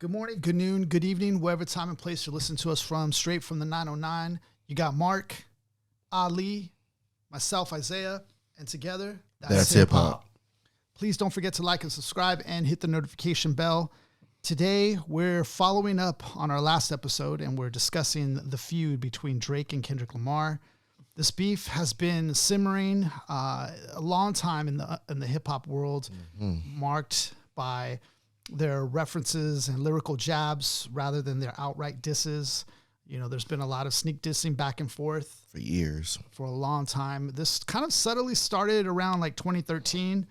Good morning, good noon, good evening, wherever time and place you're listening to us from, straight from the 909. You got Mark, Ali, myself, Isaiah, and together, that's hip-hop. Please don't forget to like and subscribe and hit the notification bell. Today, we're following up on our last episode, and we're discussing the feud between Drake and Kendrick Lamar. This beef has been simmering a long time in the hip-hop world, marked by their references and lyrical jabs rather than their outright disses. You know, there's been a lot of sneak dissing back and forth. For years. For a long time. This kind of subtly started around like 2013.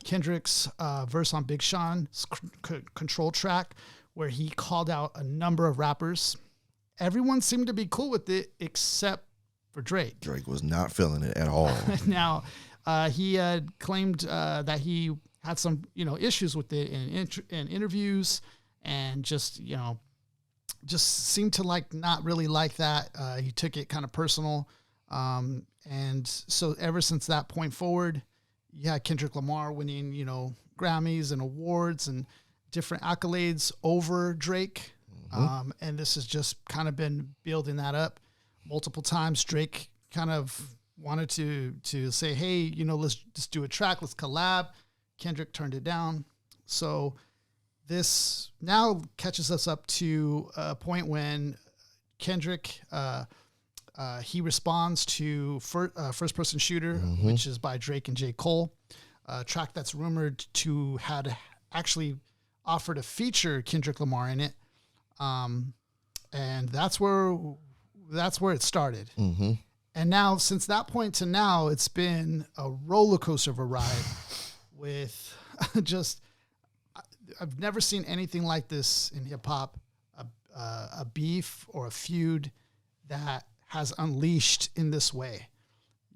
Kendrick's verse on Big Sean's Control track, where he called out a number of rappers. Everyone seemed to be cool with it except for Drake. Drake was not feeling it at all. Now, he had claimed that he had some, issues with it in interviews, and just seemed to not really like that. He took it kind of personal. And so ever since that point forward, Kendrick Lamar winning, Grammys and awards and different accolades over Drake. And this has just kind of been building that up multiple times. Drake kind of wanted to say, hey, let's just do a track, let's collab. Kendrick turned it down. So this now catches us up to a point when Kendrick, he responds to First Person Shooter, which is by Drake and J. Cole, a track that's rumored to had actually offered to feature Kendrick Lamar in it. And that's where it started. And now, since that point to now, it's been a roller coaster of a ride with just, I've never seen anything like this in hip hop, a beef or a feud that has unleashed in this way.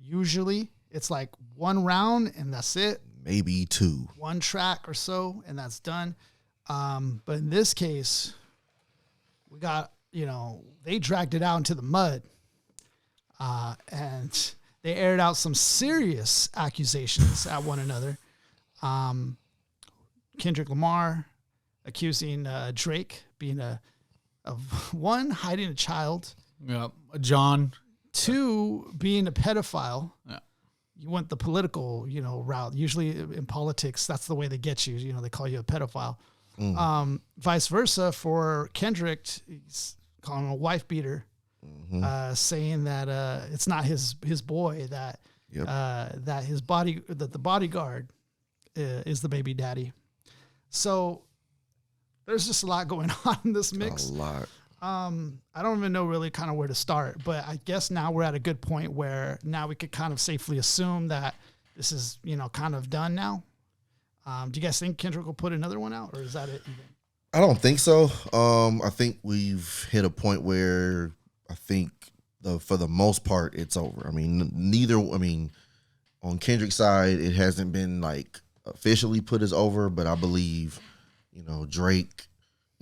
Usually it's like one round and that's it. Maybe two. One track or so and that's done. But in this case, we got, they dragged it out into the mud. And they aired out some serious accusations at one another. Kendrick Lamar accusing Drake being one, hiding a child. Yeah, John. Two, being a pedophile. Yeah. You went the political, route. Usually in politics, that's the way they get you. They call you a pedophile. Vice versa for Kendrick, he's calling him a wife beater, saying that it's not his boy, that the bodyguard is the baby daddy. So there's just a lot going on in this mix. A lot. I don't even know really kind of where to start, but I guess now we're at a good point where now we could kind of safely assume that this is, kind of done now. Do you guys think Kendrick will put another one out, or is that it even? I don't think so. I think we've hit a point where I think for the most part, it's over. I mean, on Kendrick's side, it hasn't been officially put as over, but I believe, Drake,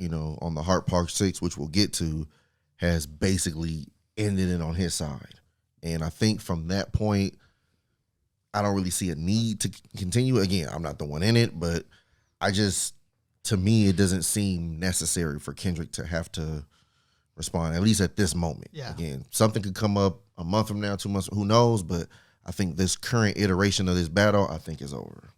on the Heart Park 6, which we'll get to, has basically ended it on his side. And I think from that point, I don't really see a need to continue. Again, I'm not the one in it, but to me, it doesn't seem necessary for Kendrick to have to respond, at least at this moment. Yeah. Again, something could come up a month from now, 2 months, who knows, but I think this current iteration of this battle, I think is over.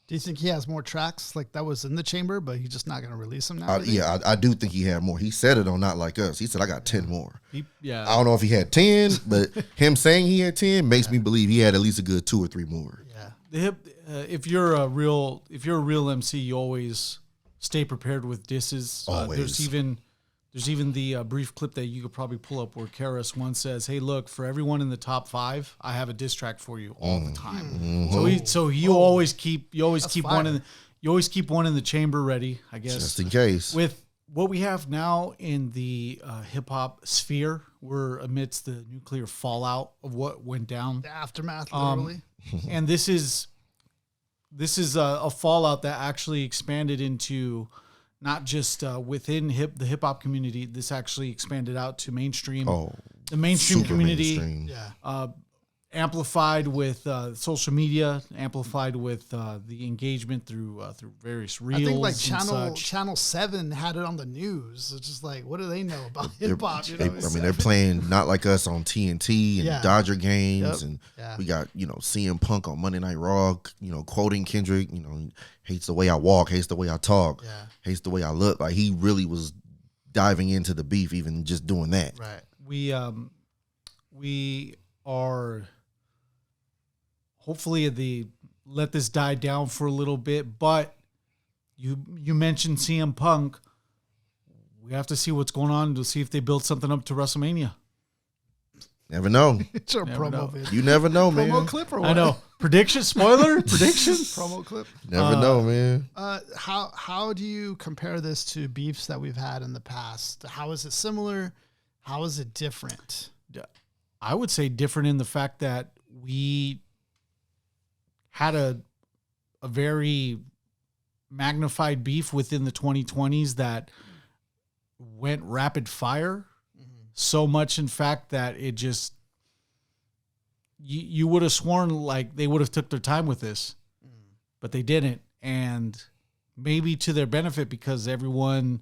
Do you think he has more tracks like that was in the chamber, but he's just not going to release them now? I do think he had more. He said it on Not Like Us. He said, I got 10 more. I don't know if he had 10, but him saying he had 10 makes me believe he had at least a good 2 or 3 more. Yeah. If you're a real MC, you always stay prepared with disses. Always. There's even the brief clip that you could probably pull up where Karis once says, "Hey, look, for everyone in the top 5, I have a diss track for you all the time." So you always keep one in the chamber ready, I guess, just in case. With what we have now in the hip hop sphere, we're amidst the nuclear fallout of what went down, the aftermath, literally. And this is a fallout that actually expanded into not just within the hip hop community. This actually expanded out to mainstream. Oh, the mainstream community. Mainstream. Yeah. amplified with social media, amplified with the engagement through various reels. I think like and Channel 7 had it on the news. It's just like, what do they know about hip hop? You know? They're playing Not Like Us on TNT and Dodger games, and we got CM Punk on Monday Night Raw, quoting Kendrick. Hates the way I walk, hates the way I talk, hates the way I look. Like he really was diving into the beef, even just doing that. Right. We are. Hopefully let this die down for a little bit, but you mentioned CM Punk. We have to see what's going on to see if they build something up to WrestleMania. Never know. It's our promo video. You never know, man. Promo clip or what? I know. Prediction, spoiler, prediction. Promo clip. Never know, man. How do you compare this to beefs that we've had in the past? How is it similar? How is it different? I would say different in the fact that we had a very magnified beef within the 2020s that went rapid fire. So much, in fact, that it just you would have sworn like they would have took their time with this, but they didn't, and maybe to their benefit because everyone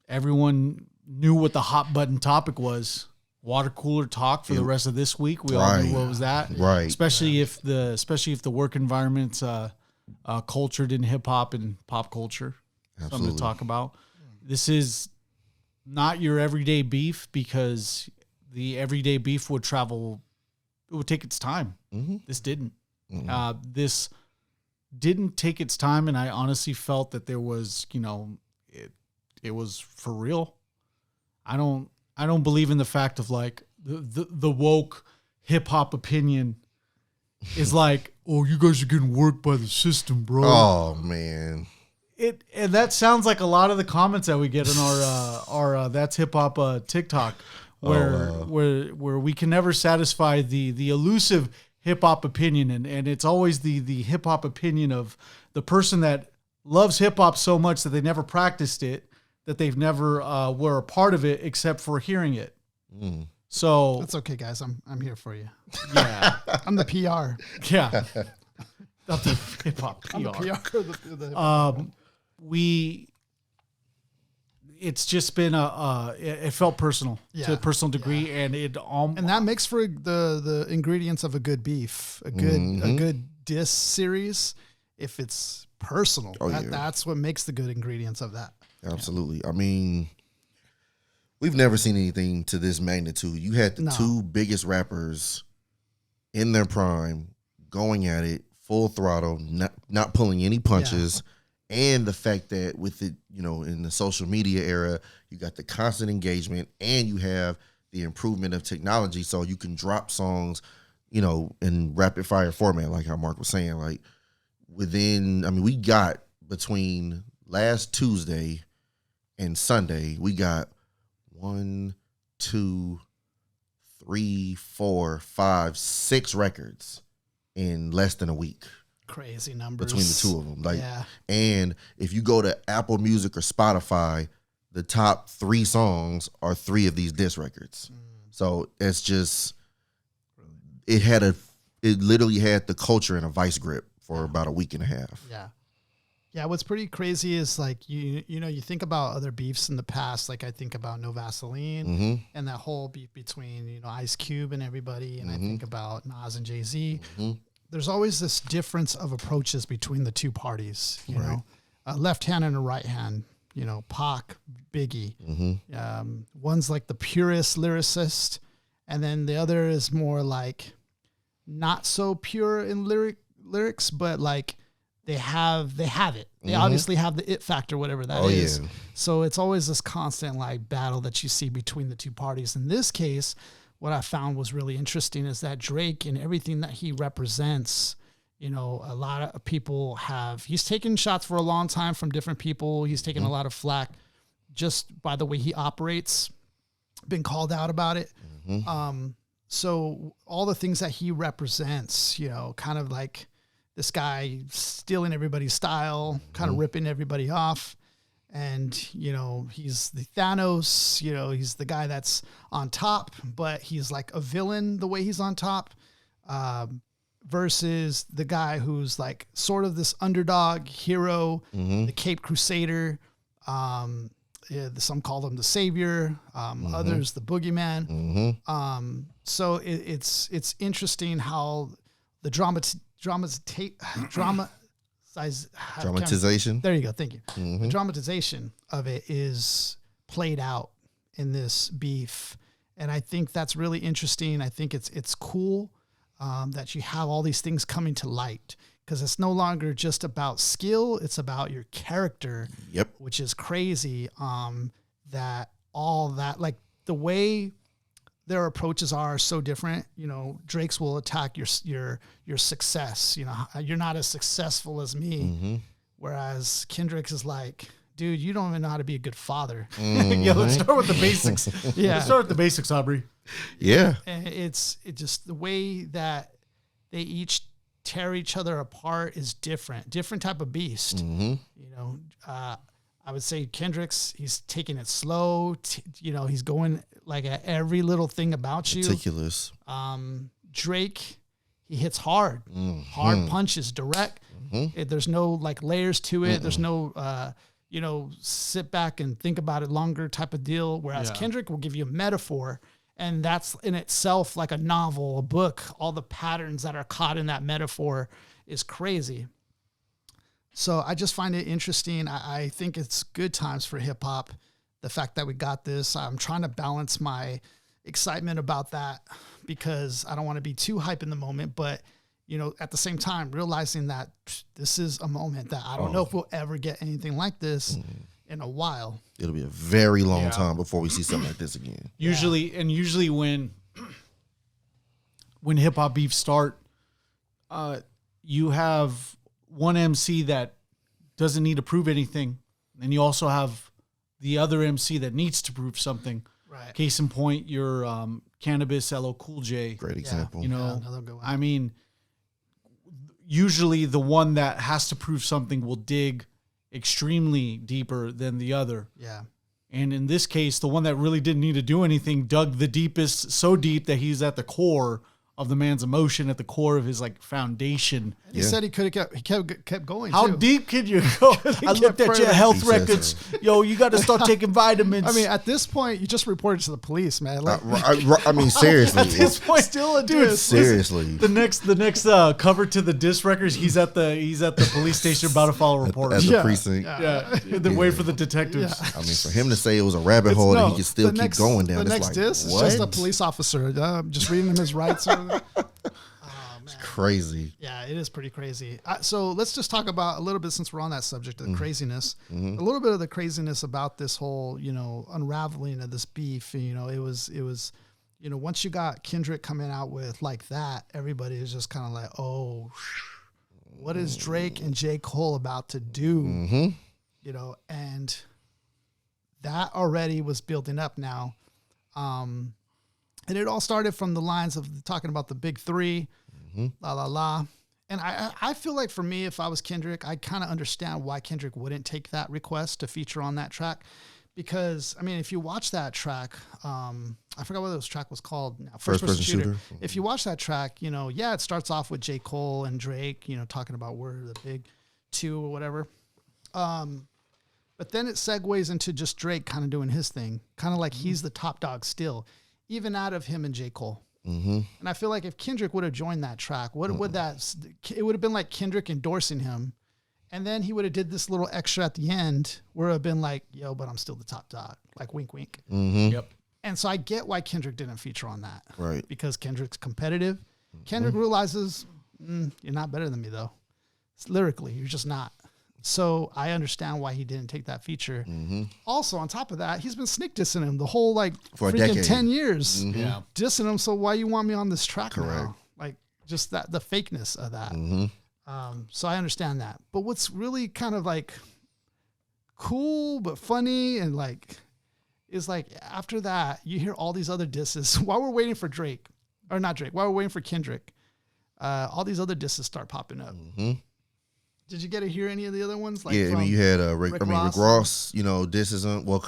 knew what the hot button topic was. Water cooler talk for the rest of this week. We all knew what was that, right? Especially if the work environment's cultured in hip hop and pop culture. Absolutely. Something to talk about. This is not your everyday beef because the everyday beef would take its time. This didn't. This didn't take its time, and I honestly felt that there was, it was for real. I don't believe in the fact of like the woke hip hop opinion is like, oh, you guys are getting worked by the system, bro. Oh man. And that sounds like a lot of the comments that we get in our That's Hip Hop TikTok, where we can never satisfy the elusive hip hop opinion, and it's always the hip hop opinion of the person that loves hip hop so much that they never practiced it, that they've never were a part of it except for hearing it. So that's okay, guys. I'm here for you. Yeah, I'm the PR. Yeah, not the hip hop PR. I'm the PR. It's just been it felt personal to a personal degree, and and that makes for the ingredients of a good beef, a good diss series. If it's personal, that's what makes the good ingredients of that. Absolutely. I mean, we've never seen anything to this magnitude. You had the two biggest rappers in their prime going at it full throttle, not pulling any punches. And the fact that with it, in the social media era, you got the constant engagement and you have the improvement of technology. So you can drop songs, in rapid fire format, like how Mark was saying. Like we got between last Tuesday and Sunday, we got 1, 2, 3, 4, 5, 6 records in less than a week. Crazy numbers between the two of them. And if you go to Apple Music or Spotify, the top 3 songs are 3 of these diss records. So it's just, it literally had the culture in a vice grip for about a week and a half. Yeah. What's pretty crazy is like, you think about other beefs in the past. Like I think about No Vaseline and that whole beef between, Ice Cube and everybody. And I think about Nas and Jay-Z. There's always this difference of approaches between the two parties, you know, a left hand and a right hand, Pac, Biggie. One's like the purest lyricist, and then the other is more like not so pure in lyrics, but like they have it. They obviously have the it factor, whatever that is. Yeah. So it's always this constant like battle that you see between the two parties. In this case, what I found was really interesting is that Drake and everything that he represents, a lot of people he's taken shots for a long time from different people. He's taken a lot of flack just by the way he operates, been called out about it. So all the things that he represents, kind of like this guy stealing everybody's style, kind of ripping everybody off. and you know he's the Thanos, you know he's the guy that's on top, but he's like a villain the way he's on top, versus the guy who's like sort of this underdog hero, the Cape Crusader. Some call him the savior, others the boogeyman. So it's interesting how the dramatization. There you go. Thank you. The dramatization of it is played out in this beef, and I think that's really interesting. I think it's cool that you have all these things coming to light, because it's no longer just about skill; it's about your character. Yep. Which is crazy. That all that, like the way their approaches are so different. You know, Drake's will attack your success. You know, you're not as successful as me. Whereas Kendrick's is like, dude, you don't even know how to be a good father. Yeah, let's start with the basics. Let's start with the basics, Aubrey. Yeah. And it just the way that they each tear each other apart is different type of beast. You know, I would say Kendrick's, he's taking it slow. You know, he's going like at every little thing about you. Meticulous. Drake, he hits hard. Hard punches, direct. There's no like layers to it. There's no, you know, sit back and think about it longer type of deal. Whereas Kendrick will give you a metaphor, and that's in itself like a novel, a book. All the patterns that are caught in that metaphor is crazy. So I just find it interesting. I think it's good times for hip hop. The fact that we got this, I'm trying to balance my excitement about that, because I don't want to be too hype in the moment, but you know, at the same time, realizing that this is a moment that I don't know if we'll ever get anything like this in a while. It'll be a very long time before we see something like this again. Usually when hip hop beefs start, you have one MC that doesn't need to prove anything, and you also have the other MC that needs to prove something. Right. Case in point, your Cannabis, LL Cool J. Great example. You know, I mean, usually the one that has to prove something will dig extremely deeper than the other. Yeah. And in this case, the one that really didn't need to do anything dug the deepest, so deep that he's at the core of the man's emotion, at the core of his like foundation. He said he could have kept going. How deep can you go? I looked at your health records. Yo, you got to start taking vitamins. I mean, at this point, you just reported to the police, man. Like, I mean, seriously. At this point, still a dude. diss. Seriously. The next cover to the diss records, he's at the police station about to file a report. At the precinct. Then wait for the detectives. I mean, for him to say it was a rabbit hole and he could still keep going down. The next like, diss is what? just a police officer just reading him his rights. It's crazy. Yeah, it is pretty crazy. So let's just talk about a little bit, since we're on that subject of craziness, a little bit of the craziness about this whole, you know, unraveling of this beef. You know, it was, you know, once you got Kendrick coming out with like that, everybody is just kind of like, oh, what is Drake and J. Cole about to do? You know, and that already was building up now. And it all started from the lines of talking about the big three, la, la, la. And I feel like for me, if I was Kendrick, I kind of understand why Kendrick wouldn't take that request to feature on that track. Because, I mean, if you watch that track, I forgot what this track was called now. First Person Shooter. If you watch that track, you know, yeah, it starts off with J. Cole and Drake, you know, talking about we're the big two or whatever. But then it segues into just Drake kind of doing his thing, kind of like he's the top dog still, even out of him and J. Cole. And I feel like if Kendrick would have joined that track, what would that? It would have been like Kendrick endorsing him, and then he would have did this little extra at the end where it would have been like, "Yo, but I'm still the top dog," like wink, wink. Yep. And so I get why Kendrick didn't feature on that, right? Because Kendrick's competitive. Kendrick realizes you're not better than me though. Lyrically, you're just not. So I understand why he didn't take that feature. Also, on top of that, he's been sneak dissing him the whole like for a freaking decade. 10 years. Yeah. Dissing him. So why you want me on this track Correct. now? Like just that, the fakeness of that. So I understand that. But what's really kind of like cool but funny and like is like after that, you hear all these other disses while we're waiting for Drake, or not Drake, while we're waiting for Kendrick. All these other disses start popping up. Did you get to hear any of the other ones? Like yeah, I mean, you had Rick Ross. Ross, you know, disses him. Well,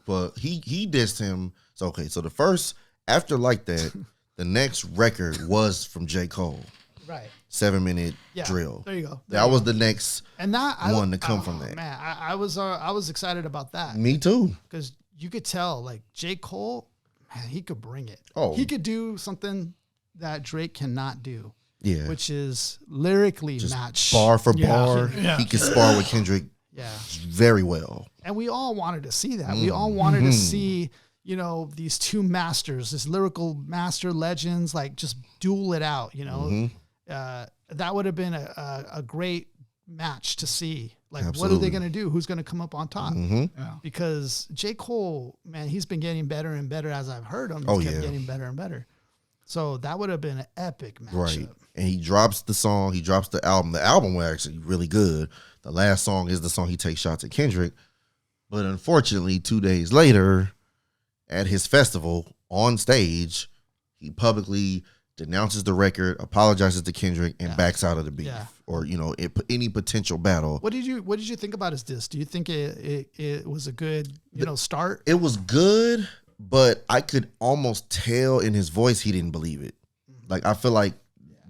but he dissed him. So okay, so the first after Like That, the next record was from J. Cole. Right. 7-minute drill. There you go. That was the next and that one to come from that. Man, I was excited about that. Me too. Because you could tell, like J. Cole, man, he could bring it. Oh. He could do something that Drake cannot do. Yeah. Which is lyrically Just match. bar for bar. Yeah. He could spar with Kendrick very well. And we all wanted to see that. We all wanted to see, you know, these two masters, this lyrical master legends, like just duel it out, you know. That would have been a great match to see. Like, what are they going to do? Who's going to come up on top? Because J. Cole, man, he's been getting better and better as I've heard him. He's kept getting better and better. So that would have been an epic matchup. Right. And he drops the song. He drops the album. The album was actually really good. The last song is the song he takes shots at Kendrick. But unfortunately, 2 days later, at his festival on stage, he publicly denounces the record, apologizes to Kendrick, and backs out of the beef or, you know, any potential battle. What did you think about his diss? Do you think it was a good, start? It was good, but I could almost tell in his voice he didn't believe it. Like, I feel like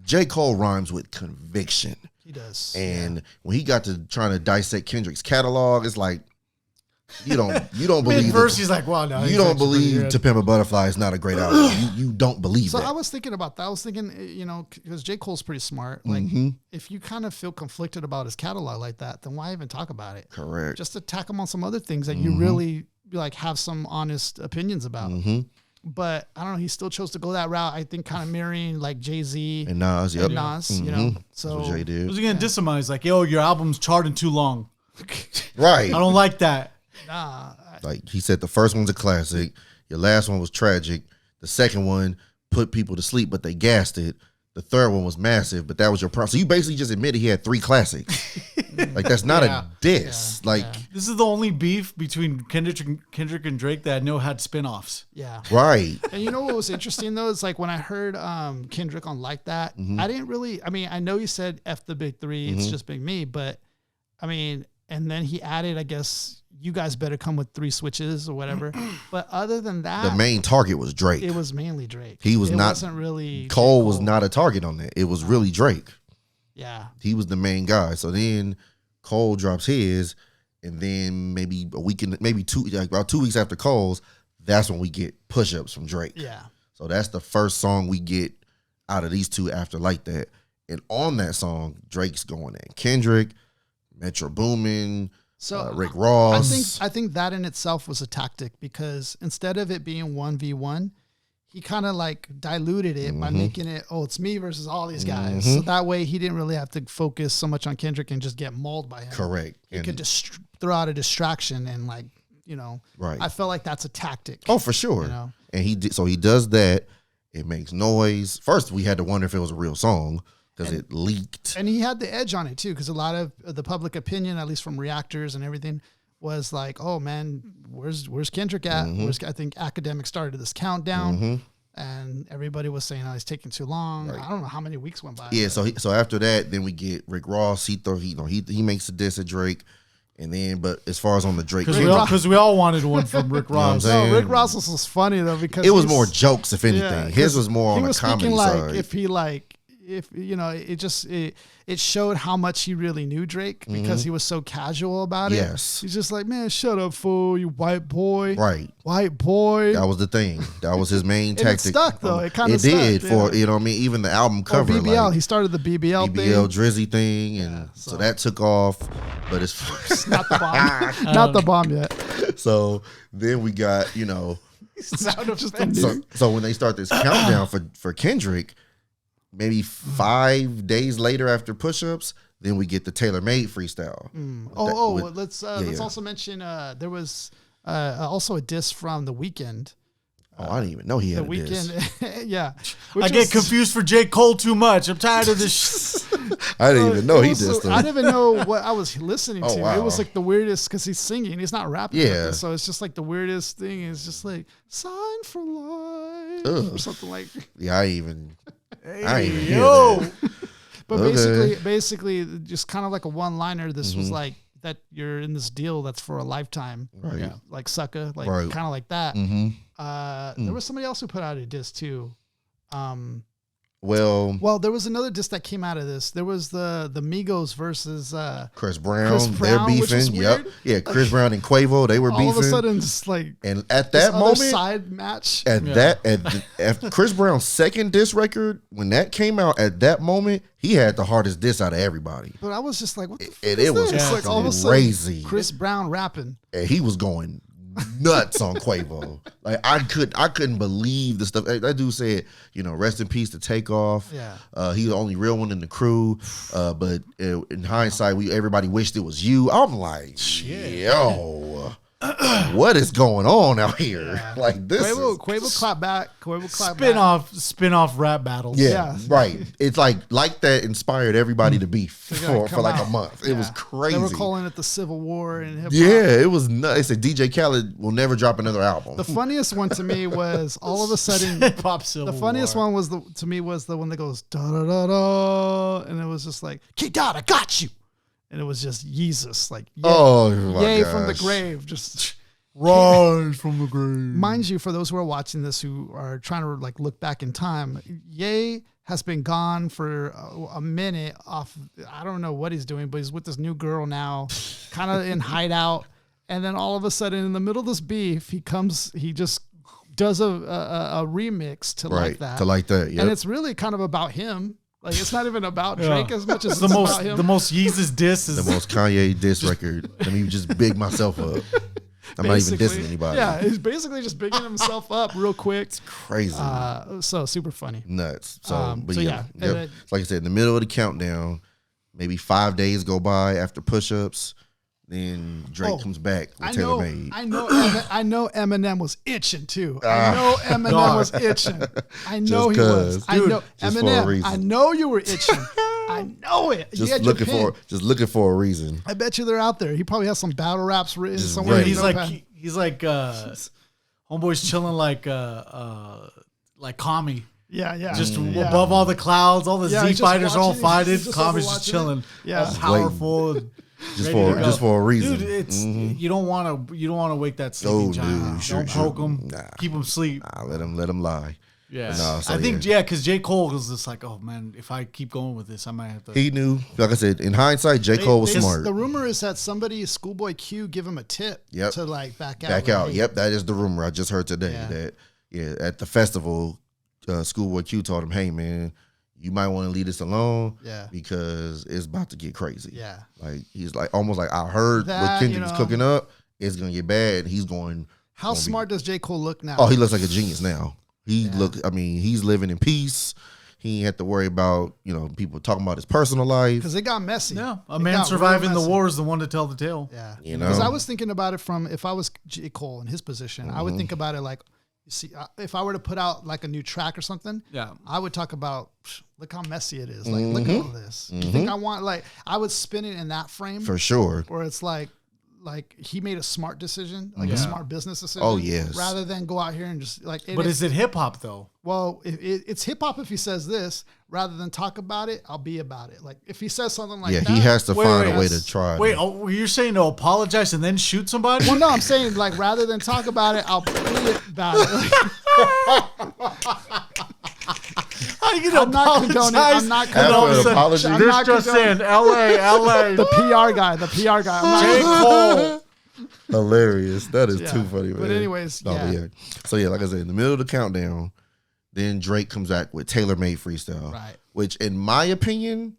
J. Cole rhymes with conviction. He does. And when he got to trying to dissect Kendrick's catalog, it's like, you don't believe First, he's like, "Wow, no." You don't believe "To Pimp a Butterfly" is not a great album. you don't believe that. So I was thinking about that. I was thinking, because J. Cole's pretty smart. Like, if you kind of feel conflicted about his catalog like that, then why even talk about it? Correct. Just attack him on some other things that you really like have some honest opinions about. But I don't know. He still chose to go that route. I think kind of mirroring like Jay-Z and Nas. You know. So that's what Jay did. Was he gonna diss him? He's like, "Yo, your album's charting too long. Right. I don't like that." Nah. Like he said, the first one's a classic. Your last one was tragic. The second one put people to sleep, but they gassed it. The third one was massive, but that was your problem. So you basically just admitted he had 3 classics. Like, that's not a diss. This is the only beef between Kendrick and Drake that I know had spinoffs. Yeah. Right. And you know what was interesting though? It's like when I heard Kendrick on Like That, I didn't really, I know he said F the big 3, it's just big me, but I mean, and then he added, I guess, you guys better come with 3 switches or whatever. But other than that, the main target was Drake. It was mainly Drake. He was not. Wasn't really Cole was not a target on that. It was really Drake. Yeah. He was the main guy. So then Cole drops his, and then maybe a week, about 2 weeks after Cole's, that's when we get push-ups from Drake. Yeah. So that's the first song we get out of these two after Like That. And on that song, Drake's going in. Kendrick, Metro Boomin, Rick Ross. I think that in itself was a tactic because instead of it being 1v1, he kind of like diluted it by making it, it's me versus all these guys. So that way he didn't really have to focus so much on Kendrick and just get mauled by him. Correct. He could just throw out a distraction and like, right. I felt like that's a tactic. Oh, for sure. And he does that. It makes noise. First, we had to wonder if it was a real song because it leaked. And he had the edge on it too, because a lot of the public opinion, at least from reactors and everything, was like, "Oh man, where's Kendrick at?" I think Academic started this countdown, and everybody was saying, "Oh, he's taking too long." Right. I don't know how many weeks went by. Yeah, so after that, then we get Rick Ross. He makes a diss at Drake, and then but as far as on the Drake, because we all wanted one from Rick Ross. No, Rick Ross was funny though because it was more jokes if anything. His was more on the comedy side. It showed how much he really knew Drake because he was so casual about it. Yes. He's just like, "Man, shut up, fool, you white boy." Right. White boy. That was the thing. That was his main tactic. It stuck though. It kind of did for even the album cover. BBL. He started the BBL thing. Drizzy thing, and so that took off. But it's not the bomb. Not the bomb yet. So then we got so when they start this countdown for Kendrick, maybe 5 days later after push-ups, then we get the tailor-made freestyle. Let's also mention there was also a diss from The Weeknd. I didn't even know he had a diss. Yeah. I get confused for J. Cole too much. I'm tired of this. I didn't even know he dissed him. I didn't even know what I was listening to. Wow. It was like the weirdest because he's singing. He's not rapping. Yeah. So it's just like the weirdest thing. It's just like, "Sign for life" or something like. Yeah, I ain't even hear yo. that. But Okay. basically, just kind of like a one-liner. This was like that you're in this deal that's for a lifetime, Right. Yeah. like sucker, like Right. kind of like that. Mm-hmm. There was somebody else who put out a disc too. Well, Well, there was another disc that came out of this. There was the Migos versus Chris Brown, Chris they're Brown, which was beefing. Yep. weird. Yeah, Chris Brown and Quavo, they were all beefing. of a sudden, just like And at this that other moment, side match. after Chris Brown's second diss record, when that came out, at that moment, he had the hardest diss out of everybody. But I was just like, what the fuck And is it was this? Like all of a sudden, crazy. Chris Brown rapping. And he was going nuts on Quavo. Like I couldn't believe the stuff that dude said. Rest in peace to Takeoff. Yeah. He was the only real one in the crew. But in hindsight, everybody wished it was you. I'm like, yo, what is going on out here? Yeah. Like this. Quavo clap back. Quavo clap back. Spin-off rap battles. Yeah, Yeah. right. It's like that inspired everybody to beef gotta for come like a out. month. It was Yeah. crazy. They were calling it the Civil War and hip hop. Yeah, it was nuts. They said DJ Khaled will never drop another album. The funniest one to me was all of a sudden. Pop Civil The funniest War. one was to me was the one that goes da da da da, and it was just like Kid Dot, I got you, and it was just Jesus, like yay, Oh my yay gosh. from the grave, just. Rise from the grave. Mind you, for those who are watching this who are trying to like look back in time, Ye has been gone for a minute off. I don't know what he's doing, but he's with this new girl now, kind of in hideout. And then all of a sudden, in the middle of this beef, he just does a remix to like that. To like that, yeah. And it's really kind of about him. Like it's not even about Drake as much as It's it's the about him. most Yeezus diss is The most Kanye diss record. Let me just big myself up. I'm not even Basically. dissing anybody. Yeah, he's basically just bigging himself up real quick. Crazy. So super funny. Nuts. So, so yeah, Yep. and then- Like I said, in the middle of the countdown, maybe 5 days go by after push-ups. Then Drake comes back with Taylor Made. I know Eminem was itching too. I know Eminem was itching. I know he was. Just I know just for a Eminem. reason. I know you were itching. I know it. You had your pen. Just looking for a reason. I bet you they're out there. He probably has some battle raps written Just somewhere. ready. in he's Notepad. like homeboy's chilling like Kami. Yeah. Just yeah. above all the clouds, all the Yeah, Z he's just fighters are all watching- fighting. he's just Kami's just overwatching chilling. Yeah. All powerful. and Just ready to go. for a reason. Dude, it's you don't want to wake that sleeping Oh, giant. dude, sure, Don't sure. poke him. Nah. Keep him asleep. Let him lie. Yeah, But nah, so I think because J. Cole was just like, oh man, if I keep going with this, I might have to. He knew. Like I said, in hindsight, J. Cole was smart. The rumor is that somebody, Schoolboy Q, give him a tip Yep. to like back out. Back like, out. hey, Yep, that is the rumor I just heard today. Yeah. That at the festival, Schoolboy Q told him, "Hey man, you might want to leave this alone. Yeah. because it's about to get crazy. Yeah. Like he's like almost like I heard That, what Kendrick was you know, cooking up. It's gonna get bad. He's going. How gonna be- smart does J. Cole look now? Oh, he looks like a genius now. He I mean, he's living in peace. He ain't have to worry about, people talking about his personal life. Because it got messy. Yeah, a It man got surviving real the messy. war is the one to tell the tale. Yeah. You know? Because I was thinking about it from, if I was J. Cole in his position, I would think about it like, you see, if I were to put out like a new track or something, Yeah. I would talk about, look how messy it is. Like, look at all this. You think I want, like, I would spin it in that frame For sure. where it's like he made a smart decision, like a smart business decision. Oh, yes. Rather than go out here and just like, But is it hip hop though? well, it's hip hop if he says this, rather than talk about it, I'll be about it. Like if he says something like Yeah, that. he has to find a way yes. to try. Wait, you're saying to apologize and then shoot somebody? Well, no, I'm saying like rather than talk about it, I'll be about it. How are you gonna I'm not apologize? condoning- I'm not And all of a condoning- sudden, apology. I'm This not just condoning- in, LA. the PR guy. J. Cole. Hilarious. That is Yeah. too funny, man. But anyways, No, but yeah. So yeah, like I said, in the middle of the countdown, then Drake comes back with Taylor Made Freestyle. Right. Which in my opinion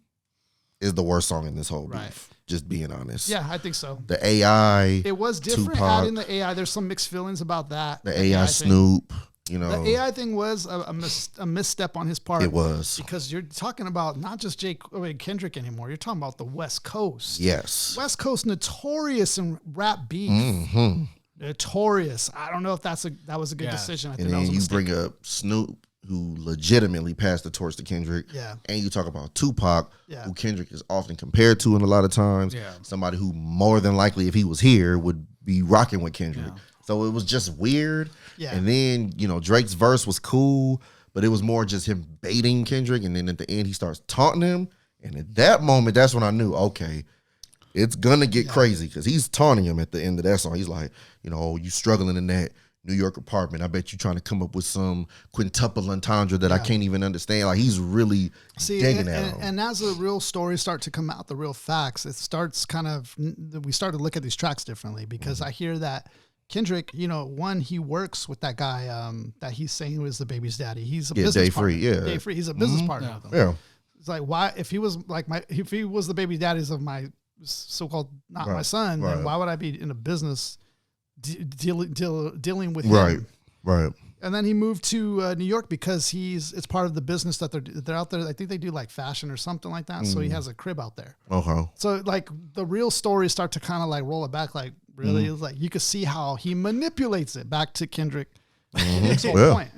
is the worst song in this whole Right. beef. Just being honest. Yeah, I think so. The AI, It was different Tupac, adding the AI. There's some mixed feelings about that. the AI thing. Snoop, The AI thing was a misstep on his part. it was. Because you're talking about not just Kendrick anymore. You're talking about the West Coast. Yes. West Coast notorious in rap beef. Mm-hmm. Notorious. I don't know if that was a good Yeah. decision. I think And that was then a you mistake. bring up Snoop, who legitimately passed the torch to Kendrick. Yeah. And you talk about Tupac, Yeah. who Kendrick is often compared to in a lot of times. Yeah. Somebody who more than likely, if he was here, would be rocking with Kendrick. So it was just weird. Yeah. And then, Drake's verse was cool, but it was more just him baiting Kendrick. And then at the end, he starts taunting him. And at that moment, that's when I knew, okay, it's gonna get crazy because he's taunting him at the end of that song. He's like, you struggling in that New York apartment. I bet you trying to come up with some quintuple entendre that I can't even understand. Like he's really digging at him. And as the real stories start to come out, the real facts, it starts we start to look at these tracks differently because I hear that Kendrick, one, he works with that guy that he's saying was the baby's daddy. He's a business partner. Day Free. He's a business partner with him. Yeah. It's like, why, if he was if he was the baby daddies of my so-called not my son, then why would I be in a business dealing with him? Right. And then he moved to New York because it's part of the business that they're out there. I think they do like fashion or something like that. So he has a crib out there. Okay. So like the real stories start to kind of like roll it back. Like really, it's like you can see how he manipulates it back to Kendrick. Kendrick's whole point.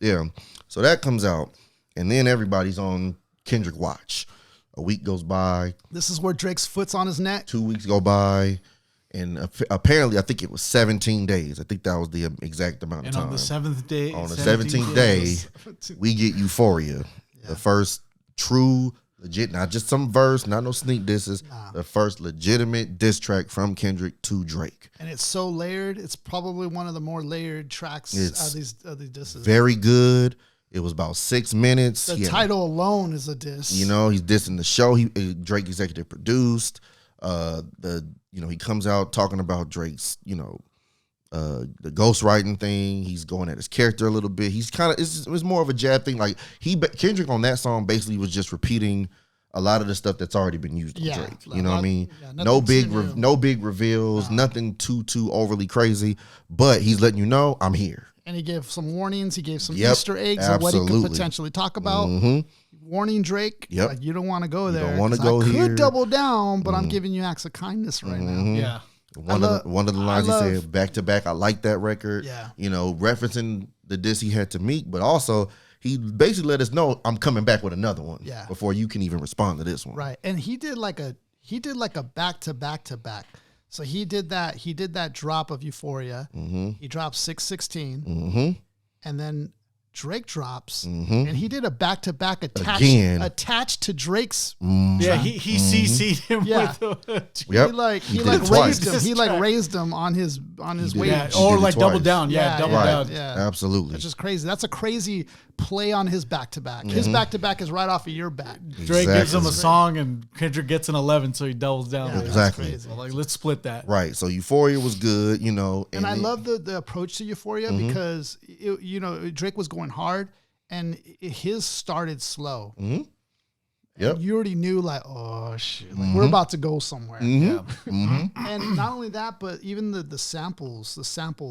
Yeah. So that comes out, and then everybody's on Kendrick watch. A week goes by. This is where Drake's foot's on his neck. 2 weeks go by. And apparently, I think it was 17 days. I think that was the exact amount of time. And on the 7th day, on the 17th day, we get Euphoria, the first true, legit, not just some verse, not no sneak disses, the first legitimate diss track from Kendrick to Drake. And it's so layered. It's probably one of the more layered tracks of these disses. Very good. It was about 6 minutes. The title alone is a diss. He's dissing the show. Drake executive produced. He comes out talking about Drake's, the ghostwriting thing. He's going at his character a little bit. He's it was more of a jab thing. Like Kendrick on that song basically was just repeating a lot of the stuff that's already been used on Drake. You know what I mean? Yeah, no big reveals, nothing too overly crazy, but he's letting you know I'm here. And he gave some warnings. He gave some Easter eggs of what he could potentially talk about. Warning Drake, like you don't want to go there. You don't want to go here. I could double down, but I'm giving you acts of kindness right now. Yeah. One of the lines he said, back to back, I like that record. Yeah. Referencing the diss he had to Meek, but also he basically let us know I'm coming back with another one. Yeah. Before you can even respond to this one. Right. And he did like a back to back to back. So he did that drop of Euphoria. He dropped 616. And then Drake drops, and he did a back-to-back attached to Drake's. Yeah, he CC'd him with. He raised him on his wage, or like double down. Double down. Yeah, absolutely. That's just crazy. That's a crazy play on his back-to-back. His back-to-back is right off of your back. Drake gives him a song, and Kendrick gets an 11, so he doubles down. Yeah, exactly. So like, let's split that. Right. So Euphoria was good, And I love the approach to Euphoria because Drake was going hard, and his started slow. Yep. You already knew, like, oh shit, like, we're about to go somewhere. Yeah. And not only that, but even the samples,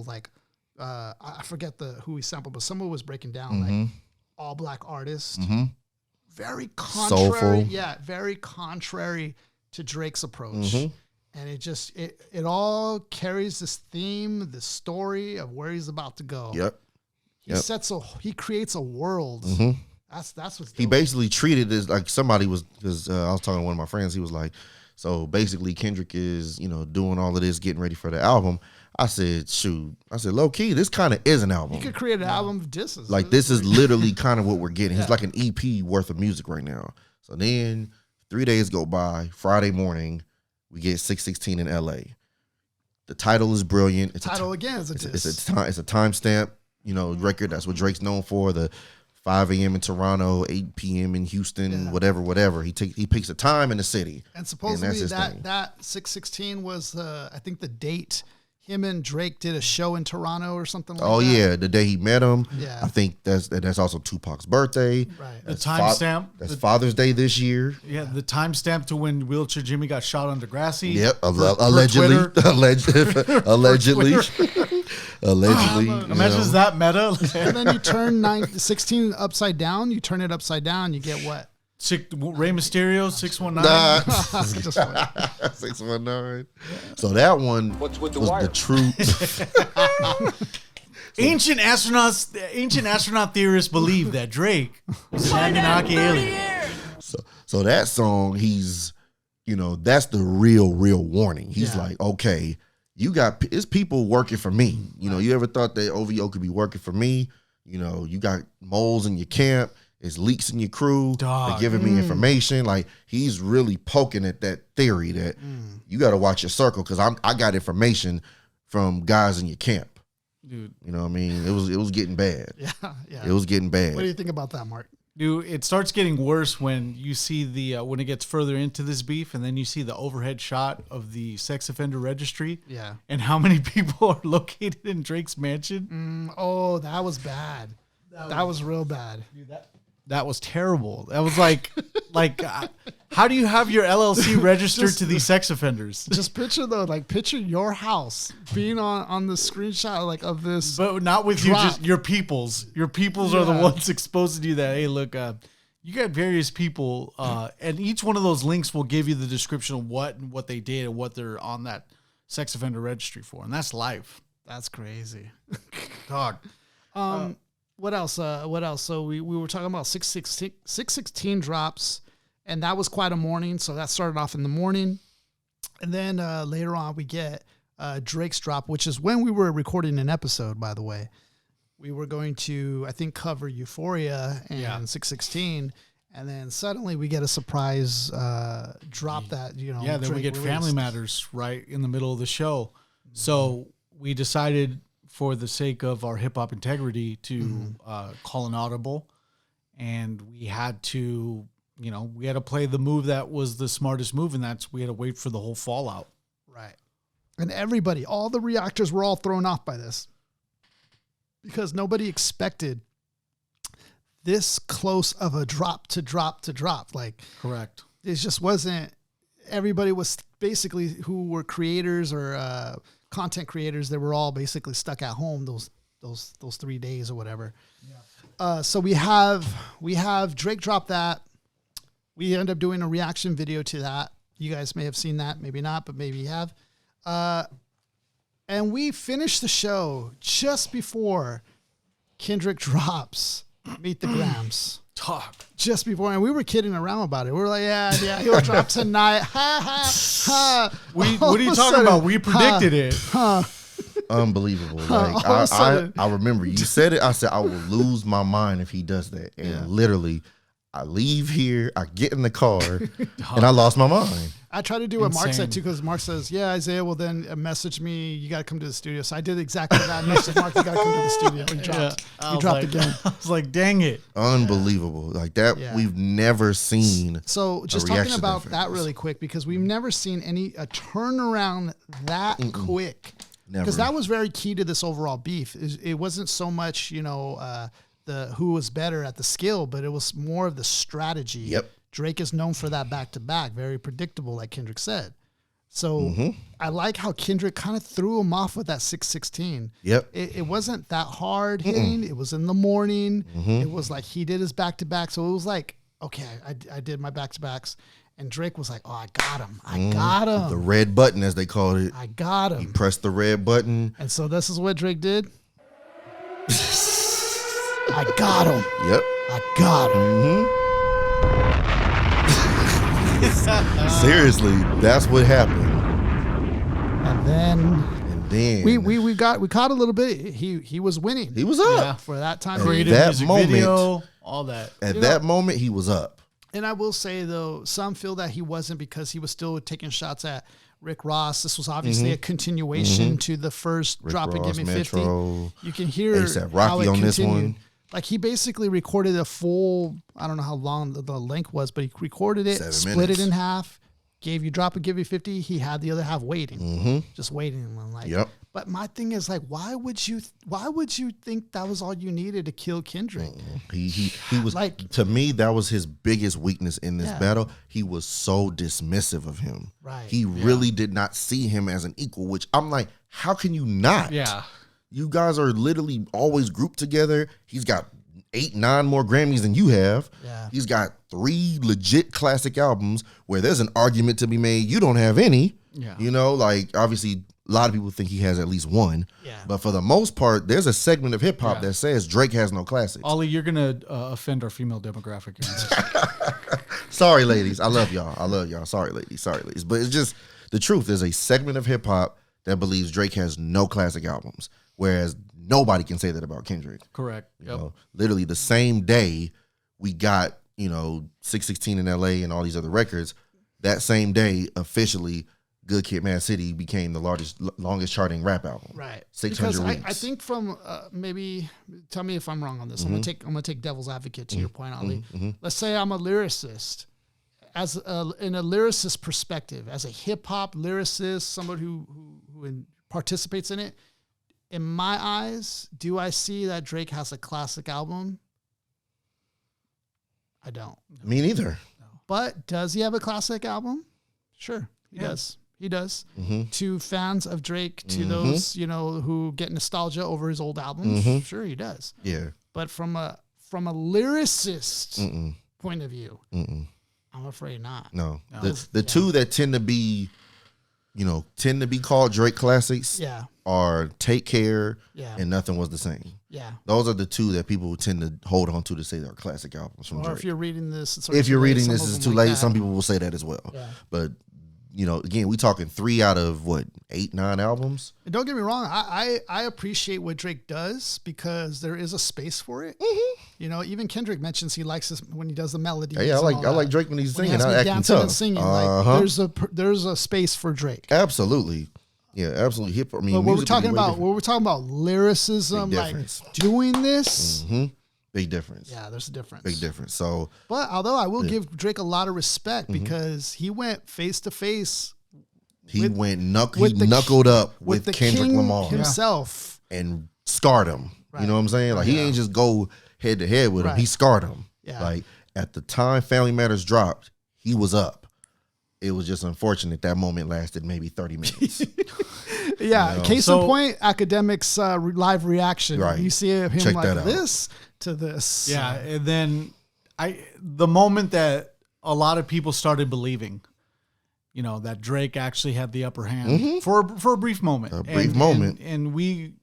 like, I forget who he sampled, but someone was breaking down like all black artist, very contrary, soulful. Very contrary to Drake's approach. And it all carries this theme, this story of where he's about to go. Yep. He creates a world. That's what's dope. He basically treated it as like somebody was, because I was talking to one of my friends. He was like, so basically Kendrick is, doing all of this, getting ready for the album. I said, low key, this kind of is an album. You could create an album of disses. Like this is literally kind of what we're getting. It's like an EP worth of music right now. So then 3 days go by. Friday morning, we get 616 in LA. The title is brilliant. It's a diss. It's a timestamp, record. That's what Drake's known for. The 5 a.m. in Toronto, 8 p.m. in Houston, whatever. He picks a time in the city. And supposedly that 616 was, I think, the date him and Drake did a show in Toronto or something like that. Oh, yeah, the day he met him. Yeah. I think that's also Tupac's birthday. Right. The timestamp. That's Father's Day this year. Yeah, the timestamp to when Wheelchair Jimmy got shot on Degrassi. Yep, allegedly. Allegedly. Imagine that meta. And then you turn 16 upside down. You turn it upside down, you get what? Rey Mysterio, 619. Just what? 619. So that one was the true. Ancient astronaut theorists believe that Drake was an Anunnaki alien. So that song, he's, that's the real warning. He's like, okay, it's people working for me. You ever thought that OVO could be working for me? You got moles in your camp. it's leaks in your crew. Dog. They're giving me information. Like, he's really poking at that theory that you got to watch your circle because I got information from guys in your camp. Dude. You know what I mean? It was getting bad. Yeah. It was getting bad. What do you think about that, Mark? Dude, it starts getting worse when you see the when it gets further into this beef, and then you see the overhead shot of the sex offender registry. Yeah. And how many people are located in Drake's mansion. Oh, that was bad. That was real bad. Dude, that was terrible. That was like how do you have your LLC registered to these sex offenders? Just picture your house being on the screenshot like of this, But not with drop. you, just your peoples. Your peoples are the ones exposed to do that. Hey, look, you got various people, and each one of those links will give you the description of what they did and what they're on that sex offender registry for, and that's life. That's crazy. Dog. What else? So we were talking about 616 drops, and that was quite a morning. So that started off in the morning. And then later on we get Drake's drop, which is when we were recording an episode, by the way. We were going to, I think, cover Euphoria and 616. And then suddenly we get a surprise drop that, Then Drake we get released. Family Matters right in the middle of the show. So we decided, for the sake of our hip hop integrity, to call an audible, and we had to play the move that was the smartest move, and that's we had to wait for the whole fallout. Right. And everybody, all the reactors were all thrown off by this because nobody expected this close of a drop to drop to drop. Like, Correct. it just wasn't. Everybody was basically who were creators or content creators. They were all basically stuck at home those 3 days or whatever. Yeah. So we have Drake drop that. We end up doing a reaction video to that. You guys may have seen that, maybe not, but maybe you have. And we finished the show just before Kendrick drops Meet the Grams. Talk. Just before, and we were kidding around about it. We were like, yeah, he'll drop tonight. Ha, ha, ha. What are you talking about? We predicted it. Unbelievable. All of a sudden. I remember you said it. I said, I will lose my mind if he does that. And literally, I leave here, I get in the car, and I lost my mind. I tried to do what Mark said Insane. too, because Mark says, yeah, Isaiah will then message me, you got to come to the studio. So I did exactly that. Message Mark, you got to come to the studio. He dropped. He dropped again. I was like, dang it. Unbelievable. Like that, Yeah. we've never seen. So just a talking reaction about to that really quick, because we've never seen a turnaround that quick. Never. Because that was very key to this overall beef. It wasn't so much, the who was better at the skill, but it was more of the strategy. Yep. Drake is known for that back-to-back, very predictable, like Kendrick said. So I like how Kendrick kind of threw him off with that 616. Yep. It wasn't that hard hitting. It was in the morning. It was like he did his back-to-back. So it was like, okay, I did my back-to-backs. And Drake was like, oh, I got him. I got him. The red button, as they called it. I got He him. pressed the red button. And so this is what Drake did. I got him. Yep. I got him. Seriously, that's what happened. And then And then we caught a little bit. He was winning. he was up. For that time. Creative that music moment- video, all that. At that moment, he was up. And I will say though, some feel that he wasn't because he was still taking shots at Rick Ross. This was obviously a continuation to the first Drop It, Give Ross, Me 50. Metro, You can hear A$AP how Rocky it on this continued. one. Like he basically recorded a full, I don't know how long the length was, but he recorded it, 7 split minutes. it in half, gave you Drop It, Give You 50. He had the other half waiting, just waiting. And I'm like, Yep. But my thing is like, why would you think that was all you needed to kill Kendrick? He was Like- to me, that was his biggest weakness in this Yeah. battle. He was so dismissive of him. Right. He really did not see him as an equal, which I'm like, how can you not? Yeah. You guys are literally always grouped together. He's got 8, 9 more Grammys than you have. Yeah. He's got 3 legit classic albums where there's an argument to be made. You don't have any. Yeah. Like obviously a lot of people think he has at least one. Yeah. But for the most part, there's a segment of hip hop that says Drake has no classics. Ollie, you're going to offend our female demographic. In this. Sorry, ladies. I love y'all. Sorry, ladies. But it's just the truth. There's a segment of hip hop that believes Drake has no classic albums, whereas nobody can say that about Kendrick. Correct. You Yep. know, literally the same day we got, 616 in LA and all these other records, that same day, officially, Good Kid, Mad City became the longest charting rap album. Right. 600 because weeks. I think from maybe, tell me if I'm wrong on this. I'm gonna take devil's advocate to your point, Ali. Let's say I'm a lyricist. In a lyricist perspective, as a hip hop lyricist, somebody who participates in it, in my eyes, do I see that Drake has a classic album? I don't. Me neither. But does he have a classic album? Sure, he does. He does. To fans of Drake, to those who get nostalgia over his old albums, sure he does. Yeah. But from a lyricist point of view, I'm afraid not. No. The two that tend to be called Drake classics are Take Care and Nothing Was the Same. Yeah. Those are the two that people tend to hold on to say they're classic albums from Or Drake. if you're reading this, it's too late. Some people will say that as well. Yeah. But again, we talking 3 out of 8, 9 albums. And don't get me wrong, I appreciate what Drake does because there is a space for it. Even Kendrick mentions he likes this when he does the melodies. Yeah, I like Drake when he's singing. When he has I me acting dancing tough. and singing. Like, there's a space for Drake. Absolutely. Yeah, absolutely. Hip. I mean, but what we're talking music about lyricism, like doing this. Big difference. Yeah, there's a difference. Big difference. So, but although I will give Drake a lot of respect because he went face to face. He knuckled up with Kendrick Lamar himself and scarred him. Right. You know what I'm saying? Like he ain't just go head to head with him. He scarred him. Yeah. Like at the time Family Matters dropped, he was up. It was just unfortunate that moment lasted maybe 30 minutes. Case in point, Academics live reaction. Right. You see him Check like that this to this. Yeah, and then the moment that a lot of people started believing, that Drake actually had the upper hand for a brief moment. And we,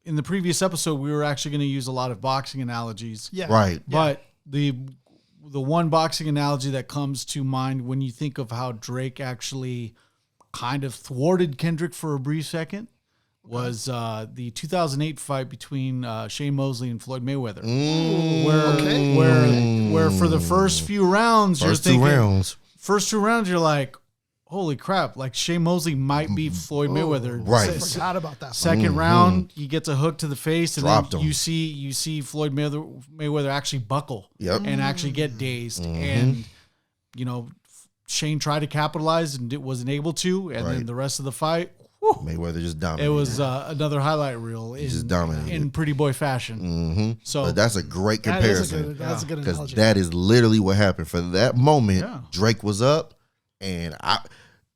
in the previous episode, we were actually going to use a lot of boxing analogies. Yeah. Right. But the one boxing analogy that comes to mind when you think of how Drake actually kind of thwarted Kendrick for a brief second was the 2008 fight between Shane Mosley and Floyd Mayweather, where for the first few rounds, first two rounds, you're like, holy crap, like Shane Mosley might beat Floyd Mayweather. Right. I forgot about that. Second round, he gets a hook to the face, and Dropped then him. you see Floyd Mayweather actually buckle and actually get dazed. And, Shane tried to capitalize and it wasn't able to. And then the rest of the fight, Mayweather just dominated. it was another highlight reel in Pretty Boy fashion. So but that's a great comparison. That's a good Because analogy. that is literally what happened. For that moment, Yeah. Drake was up, and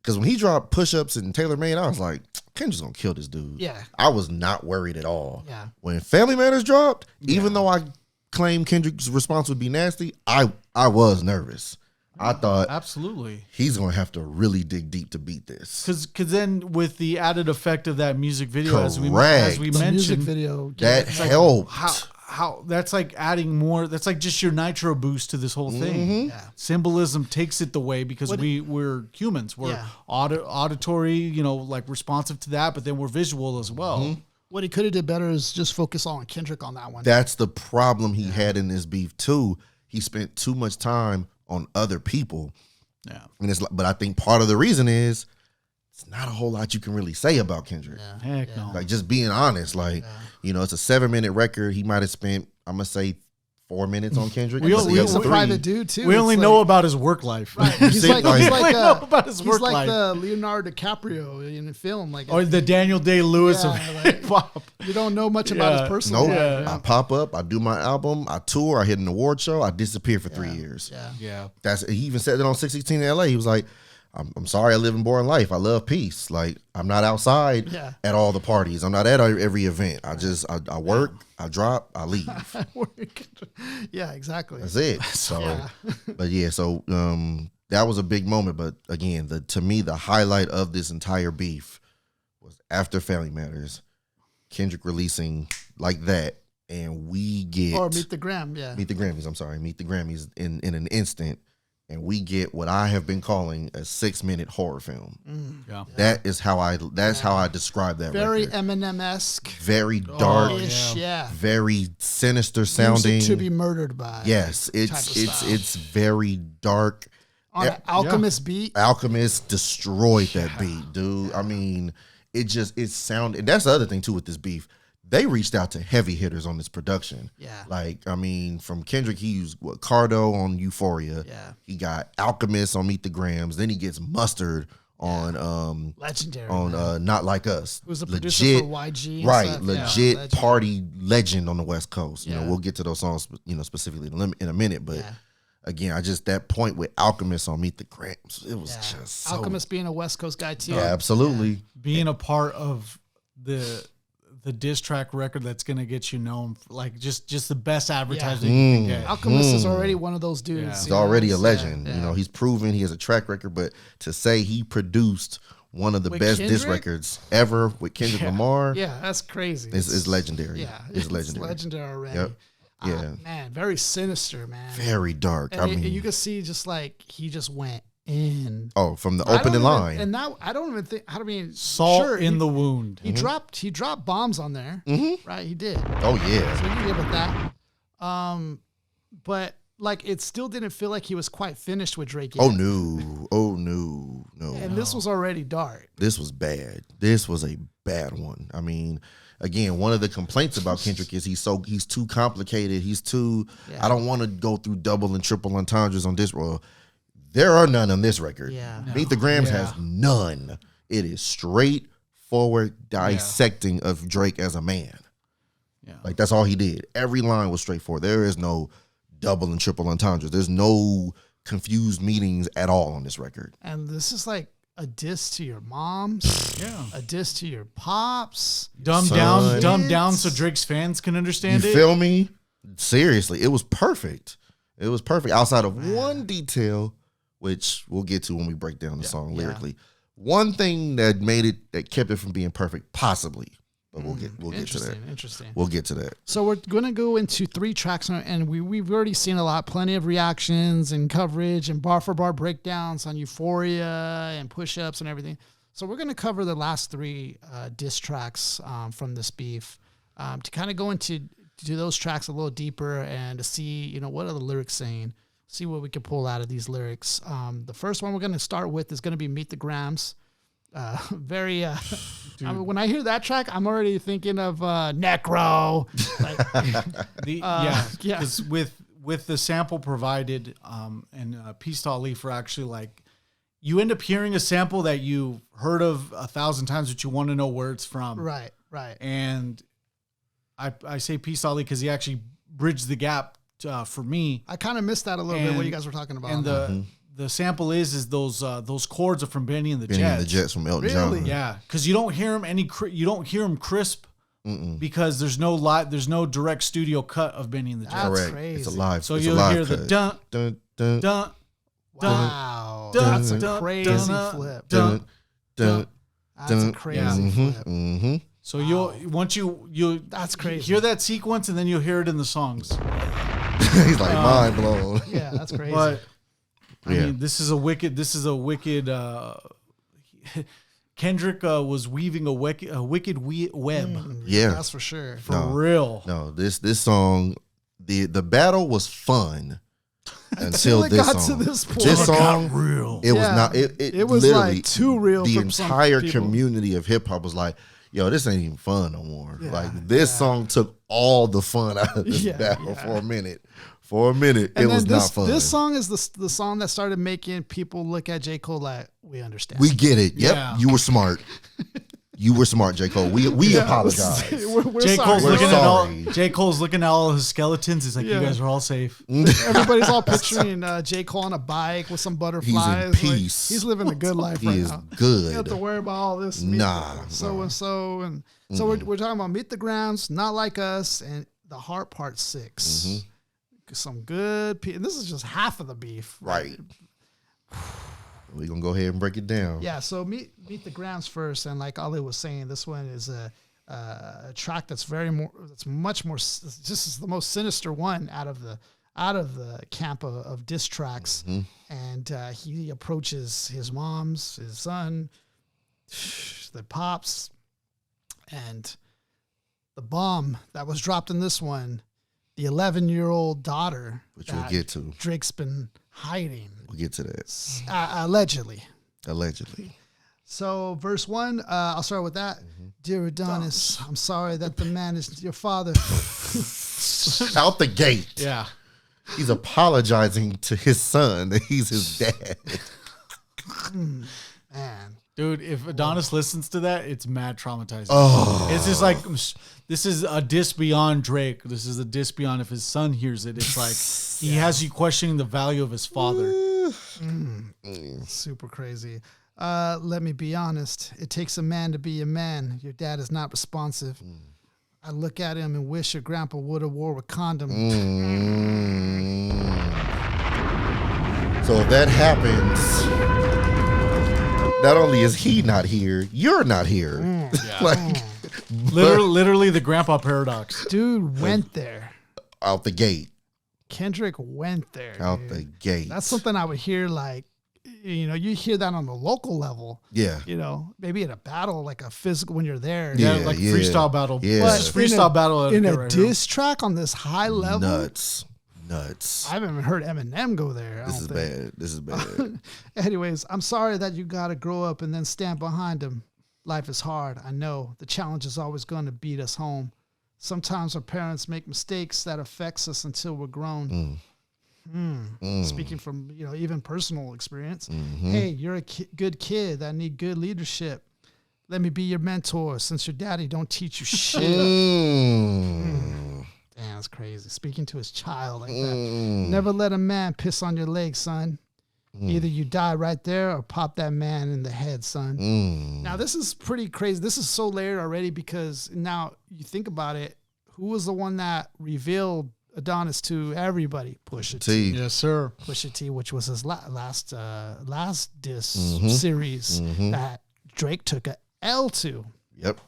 because when he dropped push-ups and Taylor Made, I was like, Kendrick's gonna kill this dude. Yeah. I was not worried at all. Yeah. When Family Matters dropped, even though I claimed Kendrick's response would be nasty, I was nervous. I thought absolutely. he's gonna have to really dig deep to beat this. Because then with the added effect of that music video, as we Correct. The music mentioned, video. That helped. how that's like adding more. That's like just your nitro boost to this whole thing. Yeah. Symbolism takes it away because we're humans. We're auditory, like responsive to that, but then we're visual as well. What he could have did better is just focus on Kendrick on that one. That's the problem he had in this beef too. He spent too much time on other people. Yeah. And it's like, but I think part of the reason is it's not a whole lot you can really say about Kendrick. Heck no. Like just being honest, like, it's a 7-minute record. He might have spent, I'm going to say 4 minutes on Kendrick. He's a private dude too. We only know about his work life. Right. He's like know about his work like life. the Leonardo DiCaprio in the film, like Or the Daniel Day-Lewis of hip hop. You don't know much about his personal Nope. life. I pop up, I do my album, I tour, I hit an award show, I disappear for 3 years. Yeah. He even said that on 616 in LA. He was like, I'm sorry I live in boring life. I love peace. Like, I'm not outside at all the parties. I'm not at every event. I work, I drop, I leave. Yeah, exactly. That's it. So, so that was a big moment. But again, to me, the highlight of this entire beef was after Family Matters, Kendrick releasing like that, and we get Or Meet the Gram, Meet the Grammys. I'm sorry, Meet the Grammys in an instant. and we get what I have been calling a 6-minute horror film. Yeah. That is how I describe that Very record. Eminem-esque. Very dark, Yeah. very sinister sounding. Music to be murdered by. Yes, it's very dark. On an Alchemist beat. Alchemist destroyed that beat, dude. I mean, it sounded, and that's the other thing too with this beef. They reached out to heavy hitters on this production. Yeah. Like, I mean, from Kendrick, he used Cardo on Euphoria. Yeah. He got Alchemist on Meet the Grams. Then he gets Mustard on Legendary. on Not Like Us. Who's the producer for YG? Right, Stuff. legit party legend on the West Coast. You know, Yeah. we'll get to those songs, specifically in a minute. But again, I just, that point with Alchemist on Meet the Grams, it was just so, Alchemist being a West Coast guy too. yeah, absolutely. Being a part of the diss track record that's gonna get you known for, like, just the best advertising you can get. Alchemist is already one of those dudes. Yeah. He's already a legend. You know, he's proven he has a track record, but to say he produced one of the best diss Kendrick? records ever with Kendrick Lamar, Yeah, that's crazy. is legendary. Yeah, it's legendary. legendary already. Yep. Yeah. Man, very sinister, man. Very dark. And I mean, you can see just like he just went in. from the I don't opening even- line. And now I don't even think. I mean, Salt sure, in the wound. He dropped bombs on there, right? He did. Oh yeah. So we can give it that. But like it still didn't feel like he was quite finished with Drake yet. Oh no. And this was already dark. This was bad. This was a bad one. I mean, again, one of the complaints about Kendrick is he's too complicated. He's too. Yeah. I don't want to go through double and triple entendres on this. Well, there are none on this record. Yeah. Meet the Grams has none. It is straightforward dissecting of Drake as a man. Yeah. Like that's all he did. Every line was straightforward. There is no double and triple entendres. There's no confused meanings at all on this record. And this is like a diss to your moms. Yeah. A diss to your pops. Dumbed down so Drake's fans can understand You it. feel me? Seriously, it was perfect. It was perfect outside of one detail, which we'll get to when we break down the song lyrically. One thing that kept it from being perfect, possibly, but we'll get to that. Interesting. We'll get to that. So we're gonna go into 3 tracks, and we've already seen plenty of reactions and coverage and bar for bar breakdowns on Euphoria and push-ups and everything. So we're gonna cover the last 3 diss tracks from this beef to kind of go into those tracks a little deeper and to see what are the lyrics saying. See what we can pull out of these lyrics. The first one we're going to start with is going to be Meet the Grams. Very, I mean, when I hear that track, I'm already thinking of Necro. Like, Because with the sample provided, and Peace to Ali for actually like, you end up hearing a sample that you heard of 1,000 times, but you want to know where it's from. Right. And I say Peace to Ali because he actually bridged the gap for me. I kind of missed that a little bit, what you guys were talking about. And the sample is those chords are from Benny and the Jets. Benny and the Jets from Elton John. Yeah, because you don't hear him crisp because there's no direct studio cut of Benny and the Jets. That's Correct. crazy. It's a live. So it's you'll a live hear cut. the dun dun dun dun. Wow, dun, that's a dun, crazy dun, flip. dun dun. That's a crazy flip. So once you That's crazy. hear that sequence and then you'll hear it in the songs. He's like mind blown. Yeah, that's crazy. But I mean, this is a wicked. Kendrick was weaving a wicked web Yeah, that's for sure. for real. No, this song, the battle was fun until it this got song. to this point. This It got song, real. it was Yeah. not. It was, literally, like, too real The from some entire people. community of hip hop was like, "Yo, this ain't even fun no more." Yeah, Like this song took all the fun out of this battle for a minute. For a minute, And it then was not fun. This song is the song that started making people look at J. Cole like, we understand. We get it. Yep, Yeah. you were smart. You were smart, J. Cole. We apologize. We're J. sorry. Cole's We're looking at all. sorry. J. Cole's looking at all his skeletons. He's like, Yeah. "You guys are all safe." Everybody's all picturing J. Cole on a bike with some butterflies. Like, peace. he's living a good life He right is now. good. You don't have to worry about all this. Nah, So and so. And so we're talking about Meet the Grams, Not Like Us, and The Heart Part 6. Some good. And this is just half of the beef. Right. We're going to go ahead and break it down. Yeah, so meet the Grams first, and like Ali was saying, this one is a track that's much more. This is the most sinister one out of out of the camp of diss tracks, and he approaches his mom's, his son, the pops, and the bomb that was dropped in this one, the 11-year-old daughter, which we'll get to. Drake's been hiding. We'll get to that. Allegedly. So verse 1, I'll start with that. Dear Adonis, I'm sorry that the man is your father. Out the gate. Yeah. He's apologizing to his son that he's his dad. Man. Dude, if Adonis listens to that, it's mad traumatizing. Oh. It's just like, this is a diss beyond Drake. This is a diss beyond if his son hears it. It's like he has you questioning the value of his father. Super crazy. Let me be honest. It takes a man to be a man. Your dad is not responsive. I look at him and wish your grandpa would have wore a condom. So if that happens, not only is he not here, you're not here. Like Literally the grandpa paradox. Dude went there. Out the gate. Kendrick went there. Out dude. the gate. That's something I would hear, like, you hear that on the local level. Yeah. Maybe at a battle, like a physical, when you're there. Yeah, like freestyle battle. Yeah. But freestyle battle in a right diss track on this high level. Nuts. I haven't even heard Eminem go there. This is bad. Anyways, I'm sorry that you got to grow up and then stand behind him. Life is hard. I know the challenge is always going to beat us home. Sometimes our parents make mistakes that affects us until we're grown. Speaking from, even personal experience. Hey, you're a good kid that need good leadership. Let me be your mentor since your daddy don't teach you shit. Damn, that's crazy. Speaking to his child like that. Never let a man piss on your leg, son. Either you die right there or pop that man in the head, son. Now, this is pretty crazy. This is so layered already because now you think about it. Who was the one that revealed Adonis to everybody? Pusha T. Yes, sir. Pusha T, which was his last diss series that Drake took a L to. Yep.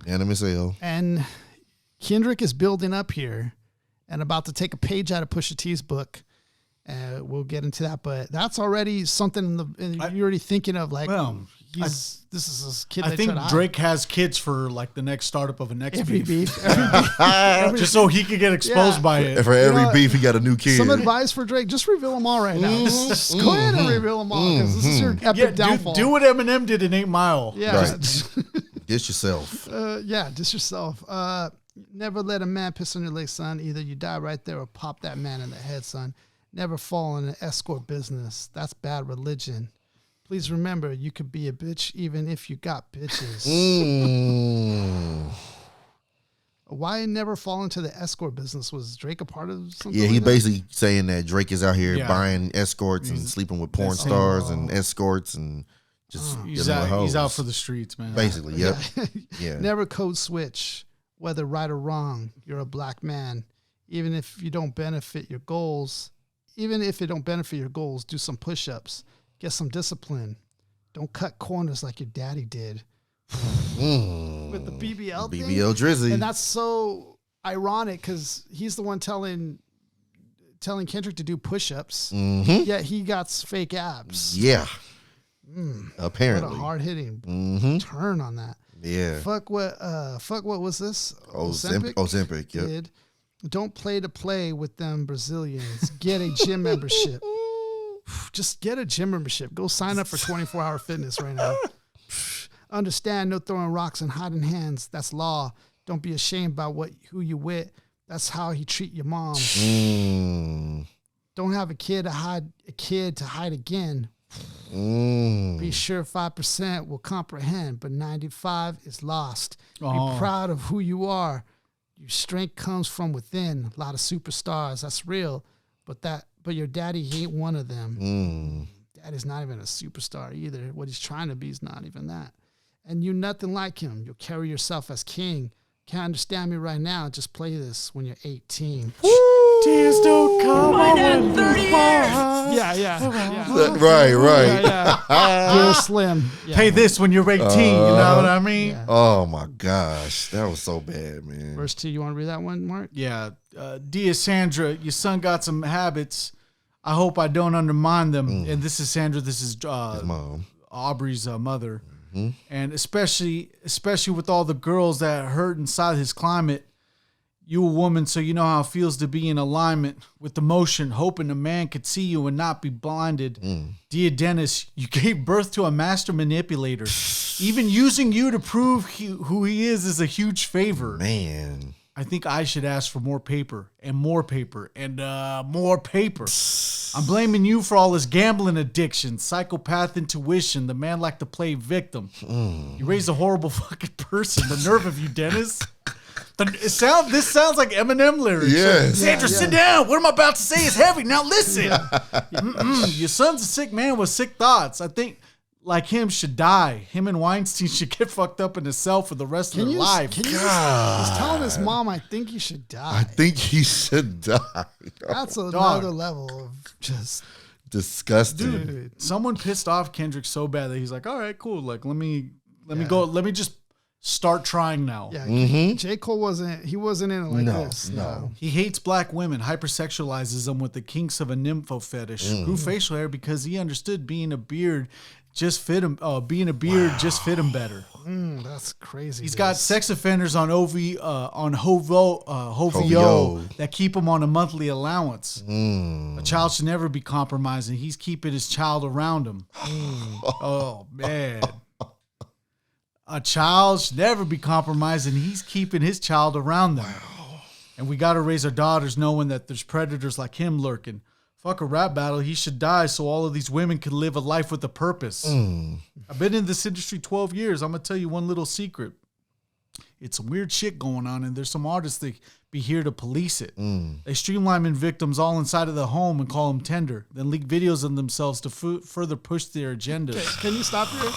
Unanimous L. And Kendrick is building up here and about to take a page out of Pusha T's book. We'll get into that, but that's already something you're already thinking of. Like, this is his kid. I think Drake has kids for like the next startup of a next every beef. Every just so he could get exposed by it. For every beef, he got a new kid. Some advice for Drake: just reveal them all right now. Just go ahead and reveal them all because this is your epic downfall. Do what Eminem did in 8 Mile. Yeah, right. Diss yourself. Diss yourself. Never let a man piss on your leg, son. Either you die right there or pop that man in the head, son. Never fall in an escort business. That's bad religion. Please remember, you could be a bitch even if you got bitches. Why never fall into the escort business? Was Drake a part of something? Yeah, he's like basically saying that Drake is out here buying escorts and sleeping with porn stars and escorts and just he's out for the streets, man. Basically, yep. Yeah. Never code switch, whether right or wrong. You're a black man. Even if it don't benefit your goals, do some push-ups. Get some discipline. Don't cut corners like your daddy did. With the BBL thing. BBL Drizzy. And that's so ironic because he's the one telling Kendrick to do push-ups. Yet he got fake abs. Yeah. Apparently. What a hard-hitting turn on that. Yeah. Fuck what was this? Ozempic, yep. Kid. Don't play to play with them Brazilians. Get a gym membership. Just get a gym membership. Go sign up for 24-hour fitness right now. Understand, no throwing rocks and hiding hands. That's law. Don't be ashamed about who you with. That's how he treat your mom. Don't have a kid to hide again. Be sure 5% will comprehend, but 95 is lost. Be proud of who you are. Your strength comes from within. A lot of superstars, that's real. But your daddy ain't one of them. Daddy's not even a superstar either. What he's trying to be is not even that. And you're nothing like him. You'll carry yourself as king. Can't understand me right now. Just play this when you're 18. Tears don't come on 30 years. Yeah. Right. You're slim. Yeah. Pay this when you're 18. You know what I mean? Yeah. Oh my gosh, that was so bad, man. Verse 2, you want to read that one, Mark? Yeah. Dear Sandra, your son got some habits. I hope I don't undermine them. And this is Sandra. This is His mom. Aubrey's mother. And especially with all the girls that hurt inside his climate. You a woman, so you know how it feels to be in alignment with the motion, hoping a man could see you and not be blinded. Dear Dennis, you gave birth to a master manipulator. Even using you to prove who he is a huge favor. Man. I think I should ask for more paper and more paper and more paper. I'm blaming you for all his gambling addiction, psychopath intuition. The man liked to play victim. You raised a horrible fucking person. The nerve of you, Dennis. This sounds like Eminem lyrics. Yes. Sandra, sit down. What I'm about to say is heavy. Now listen. Your son's a sick man with sick thoughts. I think like him should die. Him and Weinstein should get fucked up in a cell for the rest of their life. He's telling his mom, I think he should die. I think he should die. That's another level of just disgusting. dude. Someone pissed off Kendrick so bad that he's like, all right, cool. Like, let me go. Let me just start trying now. Yeah, J. Cole wasn't in it like this. No. He hates black women, hypersexualizes them with the kinks of a nympho fetish. Grew facial hair because he understood being a beard just fit him. Just fit him better. That's crazy. He's got sex offenders on Hovio that keep him on a monthly allowance. A child should never be compromised, and he's keeping his child around him. Oh man. A child should never be compromised, and he's keeping his child around them. Wow. And we got to raise our daughters knowing that there's predators like him lurking. Fuck a rap battle. He should die so all of these women can live a life with a purpose. I've been in this industry 12 years. I'm going to tell you one little secret. It's some weird shit going on, and there's some artists that be here to police it. They streamline victims all inside of the home and call them tender, then leak videos of themselves to further push their agendas. Okay, can you stop here?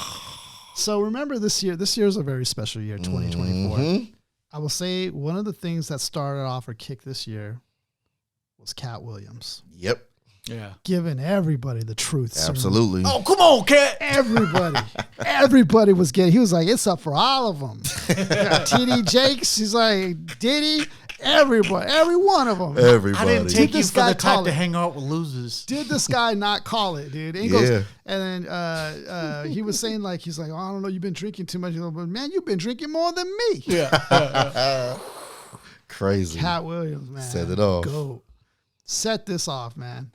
So remember this year is a very special year, 2024. I will say one of the things that started off or kicked this year was Cat Williams. Yep. Yeah. Giving everybody the truth. Absolutely. Oh, come on, Cat. Everybody was getting, he was like, it's up for all of them. TD Jakes, he's like, Diddy, everybody, every one of them. Everybody. I didn't take you for the type to hang out with losers. Did this guy not call it, dude? And he goes, and then he was saying like, he's like, oh, I don't know, you've been drinking too much. But man, you've been drinking more than me. Yeah. Crazy. Cat Williams, man. Set it off. Go. Set this off, man.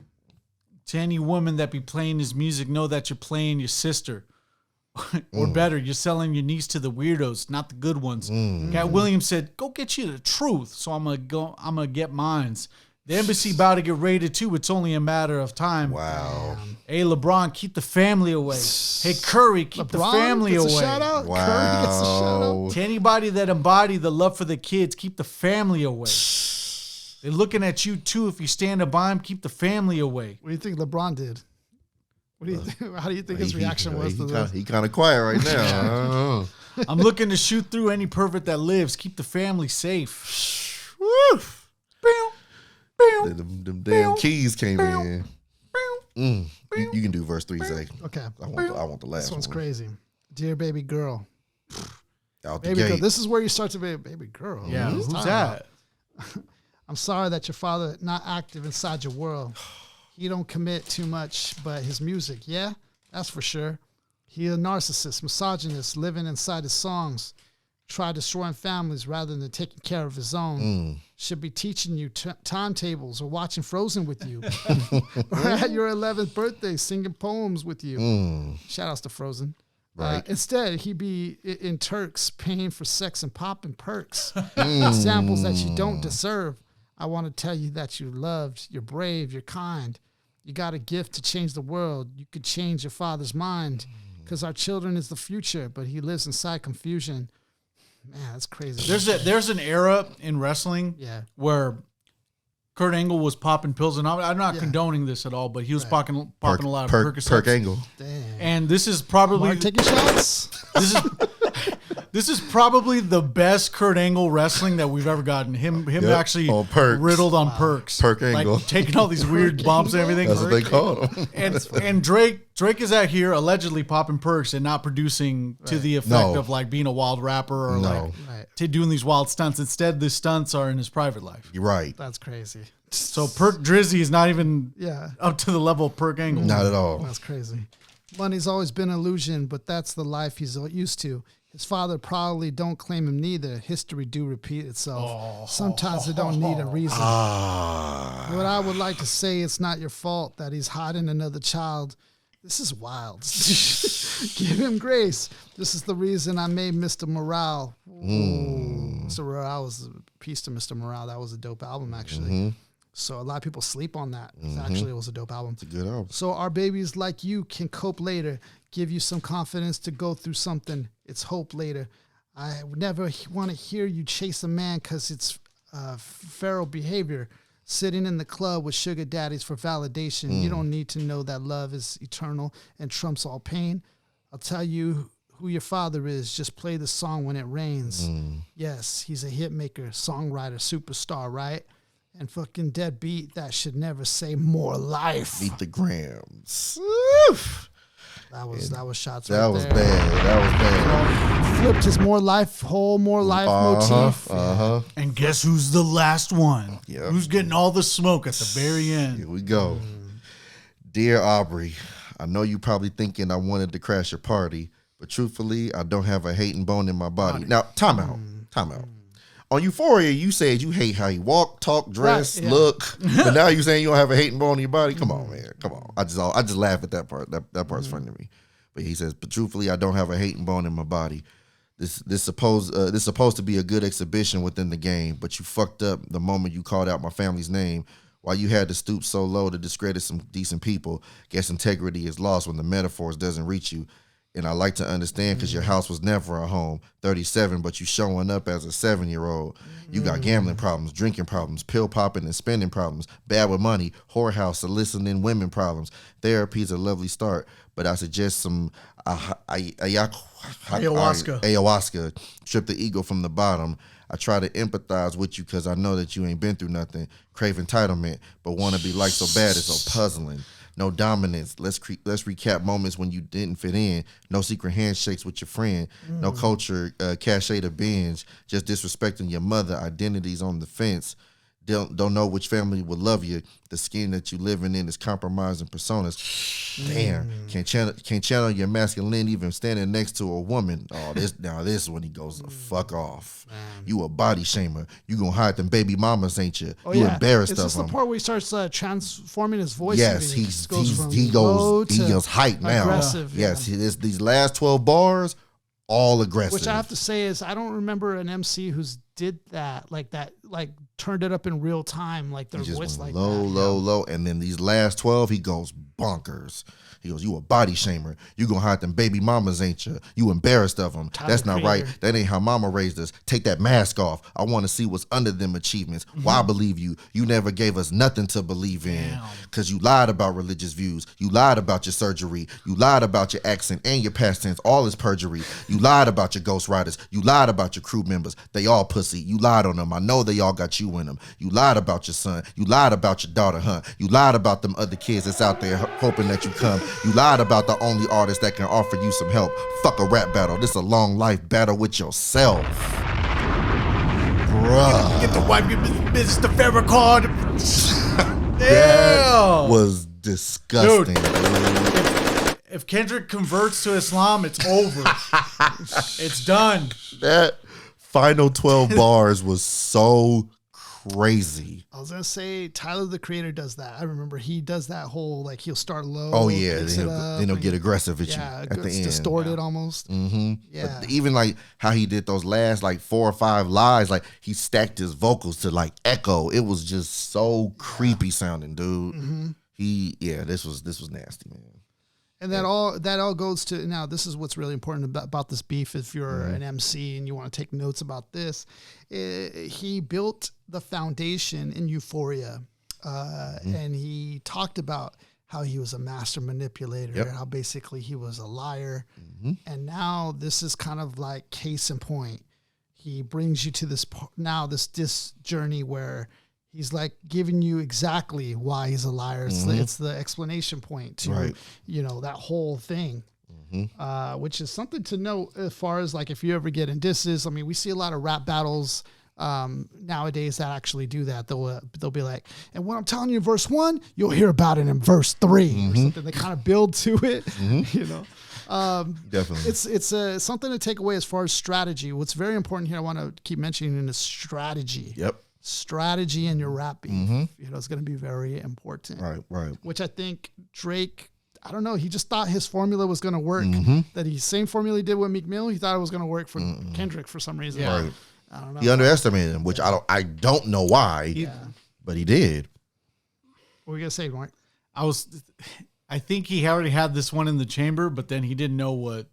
To any woman that be playing his music, know that you're playing your sister. Or better, you're selling your niece to the weirdos, not the good ones. Cat Williams said, go get you the truth. So I'm gonna get mines. The embassy about to get raided too. It's only a matter of time. Wow. Hey, LeBron, keep the family away. Hey, Curry, keep the family away. Shout out. Wow. Curry gets a shout out. To anybody that embody the love for the kids, keep the family away. They're looking at you too. If you stand by him, keep the family away. What do you think LeBron did? What do you think? How do you think his reaction was to this? He kind of quiet right now. I don't know. I'm looking to shoot through any pervert that lives. Keep the family safe. Woo! Them damn keys came in. You can do verse 3, Zay. Okay. I want the last one. This one's crazy. Dear baby girl. Out the Baby gate. girl. This is where you start to be baby girl. Yeah, Who's who's talking that? about? I'm sorry that your father not active inside your world. He don't commit too much, but his music, yeah, that's for sure. He a narcissist, misogynist, living inside his songs. Try destroying families rather than taking care of his own. Should be teaching you timetables or watching Frozen with you. Or at your 11th birthday singing poems with you. Shout outs to Frozen. Right. Instead, he be in Turks paying for sex and popping perks. Examples that you don't deserve. I want to tell you that you're loved, you're brave, you're kind. You got a gift to change the world. You could change your father's mind because our children is the future, but he lives inside confusion. Man, that's crazy. There's an era in wrestling where Kurt Angle was popping pills, and I'm not condoning this at all, but he was popping a lot of Percocets. Perk Angle. Damn. And this is probably Mark taking shots. This is probably the best Kurt Angle wrestling that we've ever gotten. Him actually riddled on perks. Perk Angle. Like taking all these weird bumps and everything. That's what they call him. And Drake is out here allegedly popping perks and not producing to the effect of like being a wild rapper or like doing these wild stunts. Instead, the stunts are in his private life. You're right. That's crazy. So Perk Drizzy is not even up to the level of Perk Angle. Not at all. That's crazy. Money's always been an illusion, but that's the life he's used to. His father probably don't claim him neither. History do repeat itself. Sometimes it don't need a reason. What I would like to say, it's not your fault that he's hiding another child. This is wild. Give him grace. This is the reason I made Mr. Morale. Mr. Morale was a piece to Mr. Morale. That was a dope album, actually. So a lot of people sleep on that. Actually, it was a dope album. It's a good album. So our babies like you can cope later, give you some confidence to go through something. It's hope later. I would never want to hear you chase a man because it's feral behavior. Sitting in the club with sugar daddies for validation. You don't need to know that love is eternal and trumps all pain. I'll tell you who your father is. Just play the song when it rains. Yes, he's a hit maker, songwriter, superstar, right? And fucking deadbeat that should never say more life. Meet the Grams. That was shots that right was there. bad. That was bad. Flipped his more life motif. And guess who's the last one? Yep. Who's getting all the smoke at the very end? Here we go. Dear Aubrey, I know you probably thinking I wanted to crash your party, but truthfully, I don't have a hating bone in my body. Now, time out. On Euphoria, you said you hate how he walk, talk, dress, look, but now you saying you don't have a hating bone in your body. Come on, man. Come on. I just laugh at that part. That part's funny to me. But he says, but truthfully, I don't have a hating bone in my body. This supposed to be a good exhibition within the game, but you fucked up the moment you called out my family's name. While you had to stoop so low to discredit some decent people, guess integrity is lost when the metaphors doesn't reach you. And I like to understand because your house was never a home. 37, but you showing up as a 7-year-old. You got gambling problems, drinking problems, pill popping and spending problems, bad with money, whorehouse, soliciting women problems. Therapy's a lovely start, but I suggest some ayahuasca. Strip the ego from the bottom. I try to empathize with you because I know that you ain't been through nothing. Crave entitlement, but want to be liked so bad it's so puzzling. No dominance. Let's recap moments when you didn't fit in. No secret handshakes with your friend. No culture, cachet to binge. Just disrespecting your mother. Identities on the fence. Don't know which family would love you. The skin that you living in is compromising personas. Damn, can't channel your masculine even standing next to a woman. Oh, this is when he goes fuck off. Man. You a body shamer. You gonna hide them baby mamas, ain't you? You embarrassed of them. Is this the part where he starts transforming his voice? Yes, he goes height now. Aggressive. Yes, these last 12 bars, all aggressive. Which I have to say is I don't remember an MC who's did that like turned it up in real time, like their voice like low, and then these last 12 he goes bonkers. He goes, you a body shamer. You gonna hide them baby mamas, ain't you? You embarrassed of them. That's not right. That ain't how mama raised us. Take that mask off. I want to see what's under them achievements. Why believe you? You never gave us nothing to believe in. Because you lied about religious views. You lied about your surgery. You lied about your accent and your past tense. All is perjury. You lied about your ghostwriters. You lied about your crew members. They all pussy. You lied on them. I know they all got you in them. You lied about your son. You lied about your daughter, huh? You lied about them other kids that's out there hoping that you come. You lied about the only artist that can offer you some help. Fuck a rap battle. This a long life battle with yourself. Bruh. Get the wipe your business, the Farrah card. That was disgusting. Dude, if Kendrick converts to Islam, it's over. It's done. That final 12 bars was so crazy. I was gonna say Tyler the Creator does that. I remember he does that whole like he'll start low. Oh yeah, then he'll get aggressive at you at the end. Distorted almost. Yeah. But even like how he did those last like 4 or 5 lies, like he stacked his vocals to like echo. It was just so creepy sounding, dude. This was nasty, man. And that all goes to now. This is what's really important about this beef. If you're an MC and you want to take notes about this, he built the foundation in Euphoria, and he talked about how he was a master manipulator, how basically he was a liar. And now this is kind of like case in point. He brings you to this this journey where he's like giving you exactly why he's a liar. It's the explanation point to, you know, that whole thing, which is something to note as far as like if you ever get in disses. I mean, we see a lot of rap battles nowadays that actually do that. They'll be like, and what I'm telling you in verse 1, you'll hear about it in verse 3 or something. They kind of build to it, you know. Definitely, it's something to take away as far as strategy. What's very important here, I want to keep mentioning, is strategy. Strategy in your rap beef, you know, is going to be very important. Right. Which I think Drake, I don't know, he just thought his formula was going to work. Same formula he did with Meek Mill, he thought it was going to work for Kendrick for some reason. Right. I don't know. He underestimated him, which I don't know why, but he did. What were you gonna say, Mark? I think he already had this one in the chamber, but then he didn't know what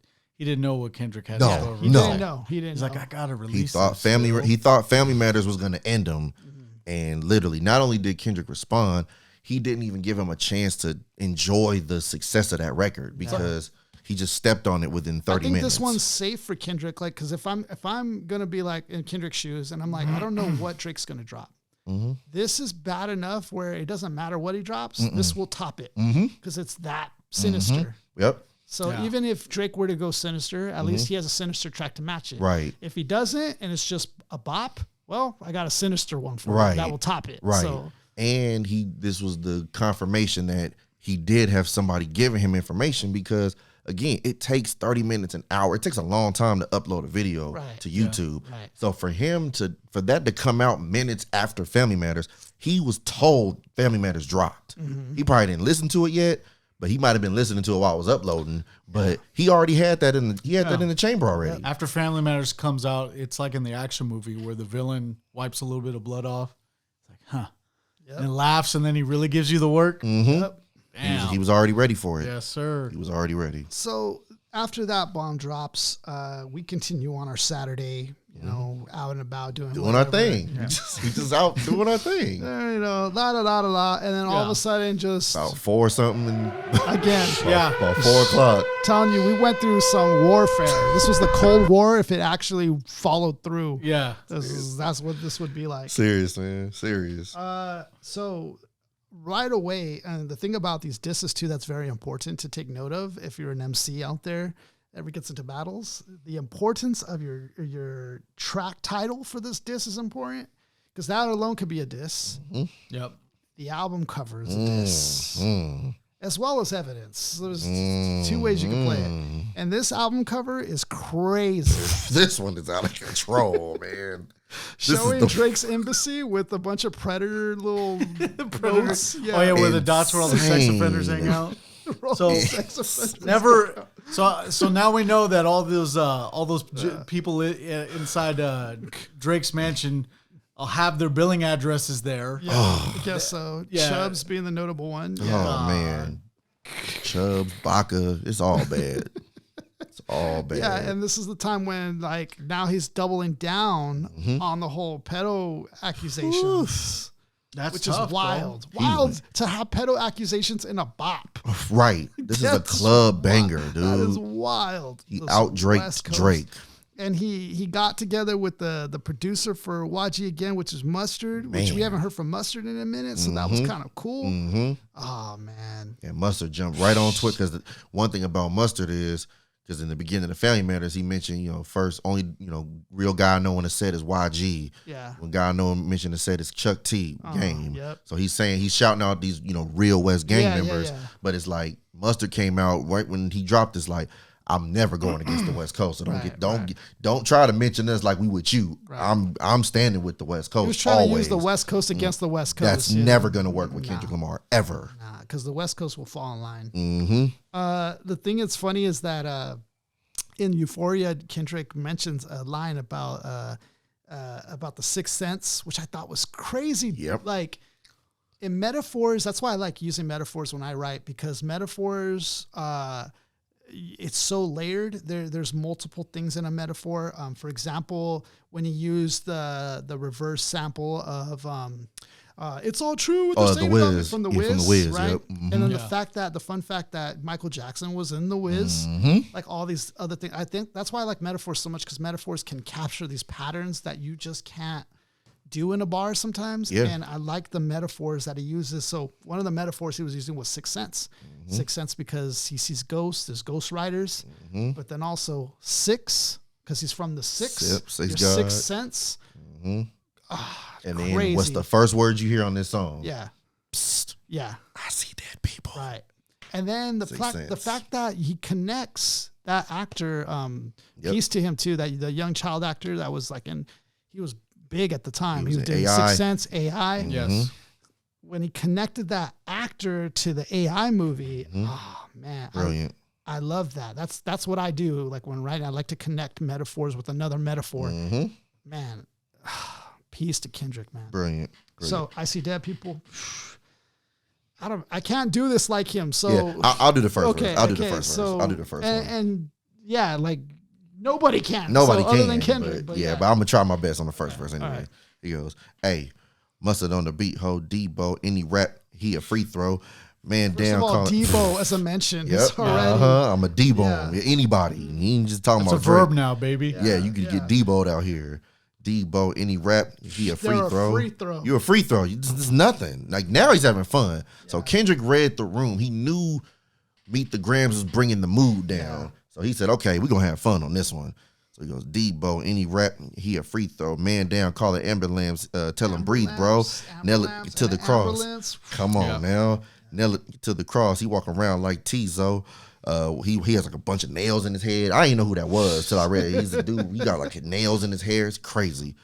Kendrick had. No, to go over. He didn't know. He's like, I gotta release. He thought Family Matters was gonna end him, and literally, not only did Kendrick respond, he didn't even give him a chance to enjoy the success of that record because he just stepped on it within 30 minutes. I think this one's safe for Kendrick, like, because if I'm gonna be like in Kendrick's shoes, and I'm like, I don't know what Drake's gonna drop. This is bad enough where it doesn't matter what he drops. This will top it because it's that sinister. Yep. So even if Drake were to go sinister, at least he has a sinister track to match it. Right. If he doesn't and it's just a bop, well, I got a sinister one for Right. you that will top it. Right. So, And this was the confirmation that he did have somebody giving him information because, again, it takes 30 minutes, an hour. It takes a long time to upload a video to YouTube. Right. So for that to come out minutes after Family Matters, he was told Family Matters dropped. He probably didn't listen to it yet, but he might have been listening to it while it was uploading. But he already had that in the chamber already. After Family Matters comes out, it's like in the action movie where the villain wipes a little bit of blood off. It's like, huh. And laughs, and then he really gives you the work. He was already ready for it. Yes, sir. He was already ready. So after that bomb drops, we continue on our Saturday, you know, out and about doing our thing. We just out doing our thing. You know, and then all of a sudden, just about 4 something, and again, about 4 o'clock. Telling you, we went through some warfare. This was the Cold War. If it actually followed through, that's what this would be like. Serious, man, serious. So right away, and the thing about these disses too, that's very important to take note of if you're an MC out there ever gets into battles, the importance of your track title for this diss is important because that alone could be a diss. Yep. The album cover is a diss, as well as evidence. So there's 2 ways you can play it, and this album cover is crazy. This one is out of control, man. Showing Drake's embassy with a bunch of predator little boats. Yeah. Oh yeah, where the dots where all the sex offenders hang out. So never. So now we know that all those people inside Drake's mansion have their billing addresses there. Yeah, I guess so. Chubbs being the notable one. Yeah. Oh man, Chubbs, Baca, it's all bad. It's all bad. Yeah, and this is the time when like now he's doubling down on the whole pedo accusations. Which tough, is wild. Bro. Wild to have pedo accusations in a bop. Right. This is a club banger, dude. That is wild. He out-Draked Drake. And he got together with the producer for YG again, which is Mustard, which we haven't heard from Mustard in a minute. So that was kind of cool. Oh, man. Yeah, Mustard jumped right on Twitter because one thing about Mustard is, because in the beginning of Family Matters, he mentioned, first only, real guy I know on the set is YG. Yeah. One guy I know mentioned the set is Chuck T Game. Yep. So he's shouting out these, real West gang members. Yeah. But it's like Mustard came out right when he dropped this, like, I'm never going against the West Coast. So don't try to mention us like we with you. Right. I'm standing with the West Coast. He was trying to use the West Coast against the West Coast. That's never going to work with Kendrick Lamar ever. Nah, because the West Coast will fall in line. The thing that's funny is that in Euphoria, Kendrick mentions a line about the Sixth Sense, which I thought was crazy. Yep. Like in metaphors, that's why I like using metaphors when I write, because metaphors, it's so layered. There's multiple things in a metaphor. For example, when he used the reverse sample of it's all true what Oh, they're The saying about me Wiz. from the Yeah, Wiz, from The Wiz, right? yep. And then Yeah. the fun fact that Michael Jackson was in The Wiz, like all these other things. I think that's why I like metaphors so much, because metaphors can capture these patterns that you just can't do in a bar sometimes. Yeah. And I like the metaphors that he uses. So one of the metaphors he was using was Sixth Sense. Sixth Sense because he sees ghosts, there's ghost riders, but then also six, because he's from the six. Six Your God. Sixth Sense. And then Crazy. what's the first word you hear on this song? Yeah. Psst, Yeah. I see dead people. Right. And then the Sixth fact Sense. that he connects that actor Yep. piece to him too, that the young child actor that was like he was big at the time. He was in doing AI. Sixth Sense, AI. Yes. When he connected that actor to the AI movie, oh man, Brilliant. I love that. That's what I do. Like when writing, I like to connect metaphors with another metaphor. Man, peace to Kendrick, man. Brilliant. So I see dead people. I can't do this like him. So Yeah, I'll do the first verse. I'll do the first verse. I'll do the first one. And yeah, like nobody can. Nobody so, can. other than Kendrick. But yeah, but I'm gonna try my best on the first verse anyway. right. He goes, "Hey, mustard on the beat, ho Debo. Any rap, he a free throw. Man First down, of all, call Debo, as I mentioned, Yep. is already. I'm a Debo. Yeah. Anybody. He ain't just talking It's a about verb Drake. now, baby. Yeah, you could get Debo'd out here. Debo, any rap, he a free They're a throw. free throw. You a free throw. This is nothing. Like now he's having fun. So Kendrick read the room. He knew Meet the Grams was bringing the mood down. So he said, okay, we're going to have fun on this one. So he goes, Debo, any rap, he a free throw. Man down, call it ambulance. Tell him breathe, bro. Nail it to the cross. Ambulance. Come on now. Nail it to the cross. He walking around like Tizo. He has like a bunch of nails in his head. I didn't know who that was till I read it. He's a dude. He got like nails in his hair. It's crazy.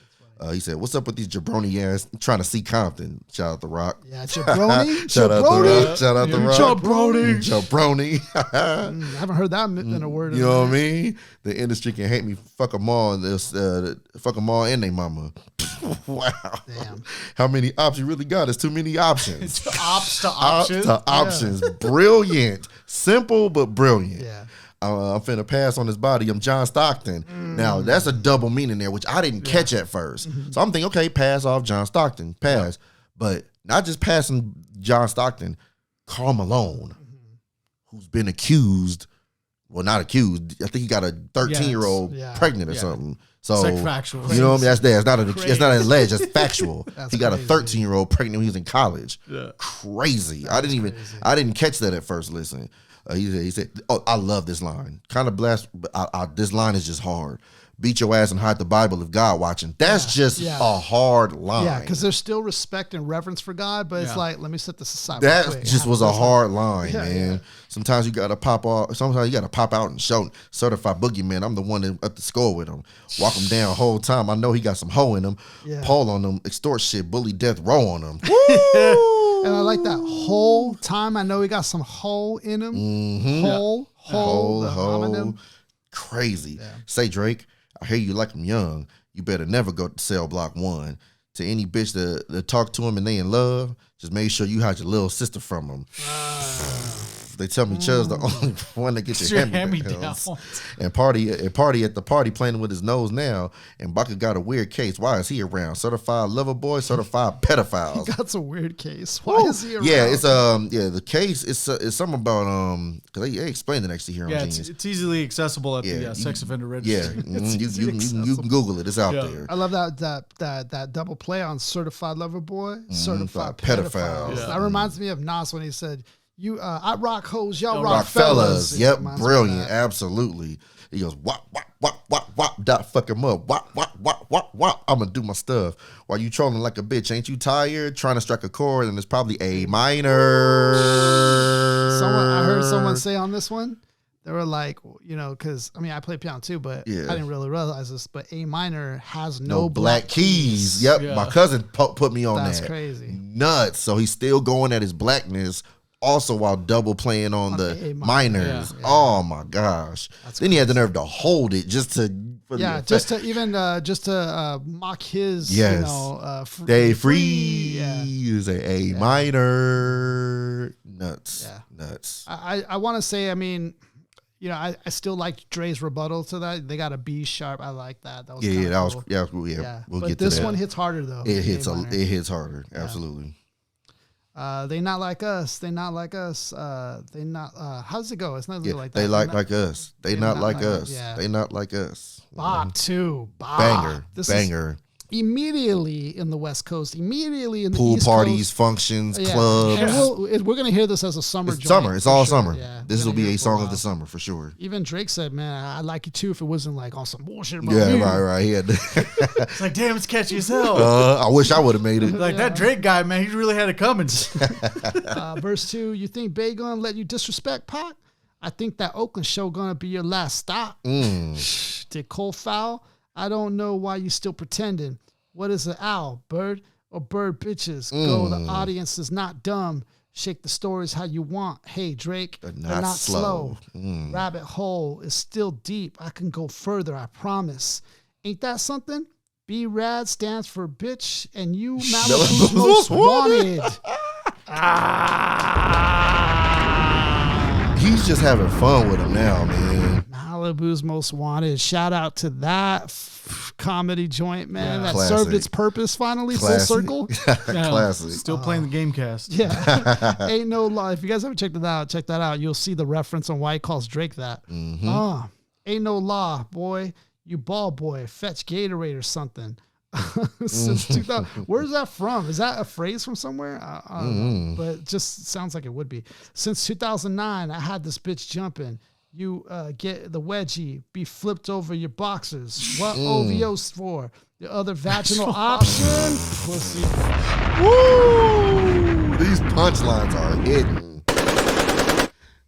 He said, "What's up with these jabroni ass trying to see Compton?" Shout out to Rock. Yeah, jabroni. Shout out to Rock. Shout out to Rock. Jabroni. Jabroni. I haven't heard that in a word. You know what I mean? The industry can hate me. Fuck them all. Fuck them all and they mama. Wow. Damn. How many options you really got? There's too many options. Ops to Ops options. to options. Brilliant. Simple but brilliant. Yeah. I'm finna pass on his body. I'm John Stockton. Now, that's a double meaning there, which I didn't catch at first. So I'm thinking, okay, pass off John Stockton. Pass. But not just passing John Stockton, Karl Malone, who's been accused. Well, not accused. I think he got a 13-year-old Yeah. pregnant or Yeah. something. So, It's like factual. you know what I mean? That's there. It's not alleged. That's factual. That's he got crazy. a 13-year-old pregnant when he was in college. Yeah. Crazy. I didn't catch that at first listen. He said, "Oh, I love this line. Kind of blessed, but this line is just hard. Beat your ass and hide the Bible if God watching." That's just Yeah. a hard line. Yeah, because there's still respect and reverence for God, but it's Yeah. like, let me set this aside. real that quick. just was a hard line, Yeah, man. yeah. Sometimes you gotta pop off. Sometimes you gotta pop out and show certified boogeyman. I'm the one that up the score with him. Walk him down whole time. I know he got some hoe in him. Yeah. Paul on him. Extort shit. Bully death row on him. And I like that whole time. I know he got some hole in him. Hole, the homonym. Crazy. Say, Drake, I hear you like him young. You better never go to cell block 1. To any bitch that talk to him and they in love, just make sure you hide your little sister from him. They tell me Chud's the only one that gets your hand-me-downs. And party at the party playing with his nose now. And Baka got a weird case. Why is he around? Certified lover boy, certified pedophiles. That's a weird case. Why is he around? Yeah, it's the case is something about because they explained it actually here on Yeah, Genius. it's easily accessible at the you- sex offender Yeah, registry. you can Google it. It's out Yeah. there. I love that double play on certified lover boy, certified pedophiles. pedophiles. Yeah. That reminds me of Nas when he said, "You, I rock hoes, y'all Rock rock fellas. fellas." Yep, It reminds me of brilliant. that. Absolutely. He goes, wop, wop, wop, wop, wop, dot, fuck him up. Wop, wop, wop, wop, wop. I'm going to do my stuff. While you trolling like a bitch, ain't you tired? Trying to strike a chord, and it's probably A minor. I heard someone say on this one, they were like, because I mean, I play piano too, but Yeah. I didn't really realize this. But A minor has No black keys. Yep, Yeah. my cousin put me on That's that. crazy. Nuts. So he's still going at his blackness, also while double playing on the A minor. minors. Yeah. Oh my gosh. Then he had the nerve to hold it just to. For the Yeah, effect. just to mock his, Yes. Stay free. Yeah. Is a minor. Nuts. Yeah. Nuts. I want to say, I mean, you know, I still like Dre's rebuttal to that. They got a B sharp. I like that. That was cool. We'll but get to this that. one hits harder though. It hits harder. Absolutely. They not like us. They not like us. They not. How's it go? It's not really like that. They like us. They not like us. Yeah. They not like us. Bob too. Bob. Banger. Immediately in the West Coast, immediately in the Pool East parties, Coast. functions, clubs. And we're gonna hear this as a summer. It's summer. It's all summer. Yeah, this will be a song of the summer for sure. Even Drake said, "Man, I'd like it too if it wasn't like on some bullshit." About Yeah, me. right. He had It's like, damn, it's catchy as hell. I wish I would have made it. Like that Drake guy, man, he really had it coming. Verse 2, you think Bay gonna let you disrespect Pac? I think that Oakland show gonna be your last stop. Did Cole foul? I don't know why you still pretending. What is an owl, bird or bird bitches? Go, the audience is not dumb. Shake the stories how you want. Hey, Drake, they're not slow. Rabbit hole is still deep. I can go further, I promise. Ain't that something? B-Rad stands for bitch, and you Malibu's most wanted. He's just having fun with him now, man. Malibu's most wanted. Shout out to that comedy joint, man. That Classic. served its purpose finally, Classic. full circle. Classic. Still playing the game cast. Yeah. Ain't no lie. If you guys haven't checked it out, check that out. You'll see the reference on why he calls Drake that. Ain't no law, boy. You ball boy. Fetch Gatorade or something. Since 2000. Where's that from? Is that a phrase from somewhere? I don't know, but it just sounds like it would be. Since 2009, I had this bitch jumping. You get the wedgie, be flipped over your boxers. What OVO's for? The other vaginal option? Pussy. Woo! These punchlines are hidden.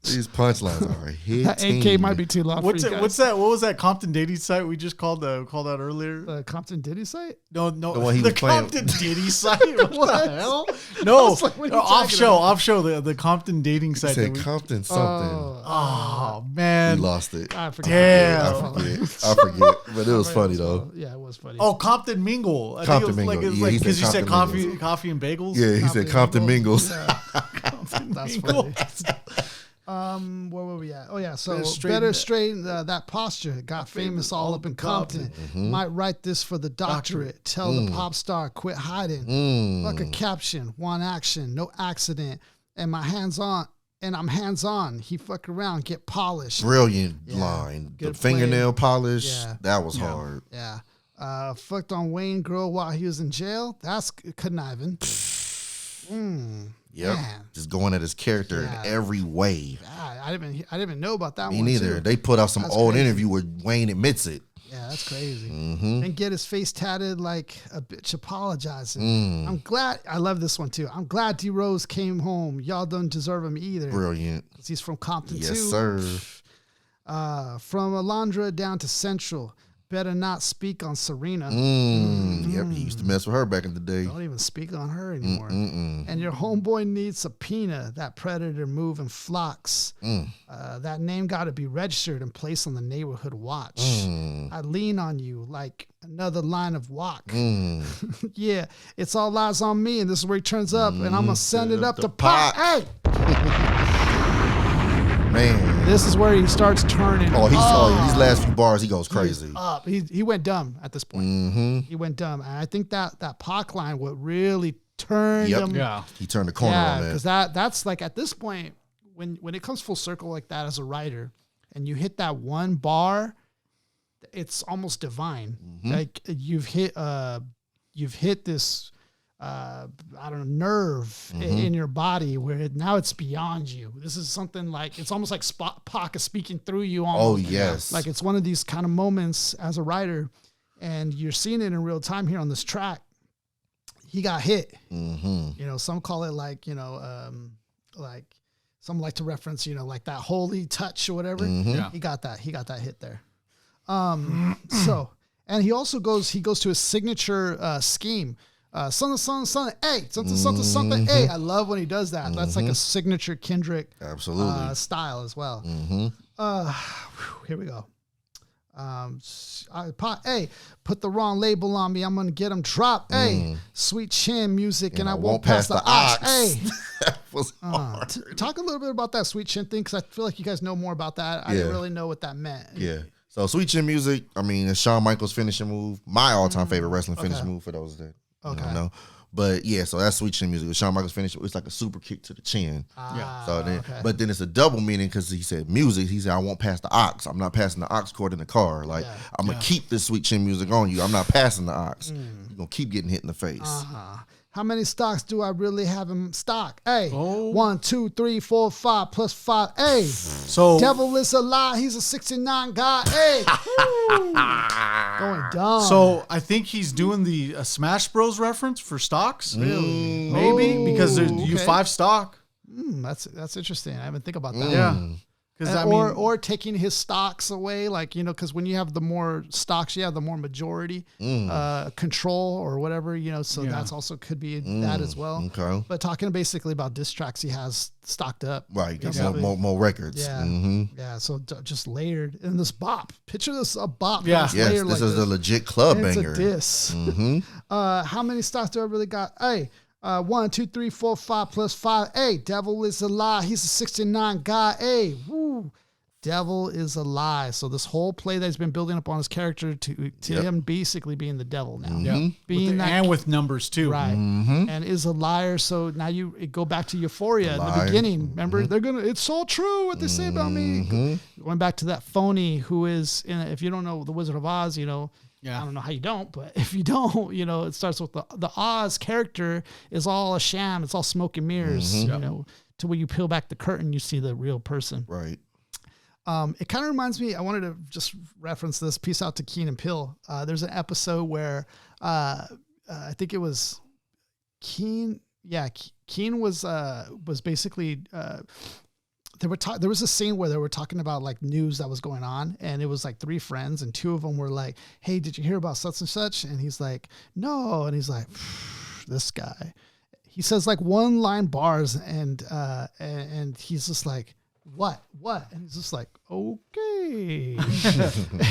These punchlines are hidden. That AK might be too loud for you guys. What's that? What was that Compton dating site we just called out earlier? The Compton Diddy site? No, The one he was playing. Compton Diddy site. What the hell? No, like, what are you talking off show. The Compton dating site. Said Compton something. Oh man, We lost it. I forget. Damn. I forget. But it was funny though. Yeah, it was funny. Oh, Compton Mingle. I Compton think it was Mingle. like, Yeah, he because you said said Compton coffee and bagels. Yeah, he said Compton Mingles. That's Mingle. funny. Where were we at? Oh yeah, so Better straighten straighten that posture. Got famous all up in Compton. Might write this for the doctorate. Tell the pop star quit hiding. Fuck a caption, one action, no accident. And my hands on, and I'm hands on. He fuck around, get polished. Brilliant line. The Good fingernail polish. Yeah. That was hard. Yeah. Fucked on Wayne girl while he was in jail. That's conniving. Yep. Man. Just going at his character in every way. I didn't even know about that Me one. neither. Too. They put out some That's old crazy. interview where Wayne admits it. Yeah, that's crazy. And get his face tatted like a bitch apologizing. I'm glad. I love this one too. I'm glad D Rose came home. Y'all don't deserve him either. Brilliant. 'Cause he's from Compton too. Yes, sir. From Alondra down to Central. Better not speak on Serena. Yep, he used to mess with her back in the day. Don't even speak on her anymore. And your homeboy needs subpoena. That predator move in flocks. That name got to be registered and placed on the neighborhood watch. I lean on you like another line of walk. Yeah, it's all eyes on me, and this is where he turns up, and I'm gonna send it up to Pac. Hey, Man. this is where he starts turning. These last few bars, he goes crazy. Up. He went dumb at this point. He went dumb, and I think that Pac line what really turned him. Yeah. He turned the corner on that. because that's like at this point when it comes full circle like that as a writer, and you hit that one bar, it's almost divine. Like you've hit this. I don't know, nerve in your body where now it's beyond you. This is something like, it's almost like Pac is speaking through you. Almost. Oh, yes. Like it's one of these kind of moments as a writer, and you're seeing it in real time here on this track. He got hit. You know, some call it like, like some like to reference, like that holy touch or whatever. Yeah. He got that hit there. So, and he also goes to his signature scheme. Something, hey, something, hey. I love when he does that. That's like a signature Kendrick Absolutely. style as well. Here we go. Hey, put the wrong label on me. I'm gonna get them dropped. Hey, sweet chin music, and I won't pass the ox. Hey, That was hard. talk a little bit about that sweet chin thing, because I feel like you guys know more about that. I didn't really know what that meant. Yeah. So sweet chin music, I mean, it's Shawn Michaels' finishing move. My all-time favorite wrestling finishing move for those that don't know. But yeah, so that's sweet chin music. Shawn Michaels' finish, it's like a super kick to the chin. So then, but then it's a double meaning because he said music. He said, I won't pass the ox. I'm not passing the ox cord in the car. Like, I'm going to keep this sweet chin music on you. I'm not passing the ox. You're going to keep getting hit in the face. How many stocks do I really have in stock? Hey, 1, 2, 3, 4, 5 plus 5. Hey, So devil is a lie. He's a 69 guy. Hey, going dumb. So I think he's doing the Smash Bros reference for stocks. Really? Maybe because there's U5 stock. That's interesting. I haven't think about that. Yeah. Because or taking his stocks away, like, you know, because when you have the more stocks, you have the more majority control or whatever, you know. So that's also could be that as well. Okay. But talking basically about diss tracks, he has stocked up. Right. Got more records. Yeah. Yeah. So just layered in this bop. Picture this a bop. Yes. This like is a legit club banger. It's a diss. How many stocks do I really got? Hey. 1, 2, 3, 4, 5 plus 5. Hey, devil is a lie. He's a 69 guy. Hey, woo. Devil is a lie. So this whole play that he's been building up on his character to him basically being the devil now. Being and with numbers too. Right. And is a liar. So now you go back to Euphoria in the beginning. Remember, it's all true what they say about me. Going back to that phony who is if you don't know the Wizard of Oz, you know. I don't know how you don't, but if you don't, you know, it starts with the Oz character is all a sham. It's all smoke and mirrors, you know, to when you peel back the curtain, you see the real person. Right. It kind of reminds me, I wanted to just reference this. Peace out to Keen and Peele. There's an episode where I think it was Keen. Yeah, Keen was basically there was a scene where they were talking about like news that was going on, and it was like 3 friends, and 2 of them were like, "Hey, did you hear about such and such?" And he's like, "No," and he's like, "This guy." He says like 1-line bars, and he's just like, what? And he's just like, okay.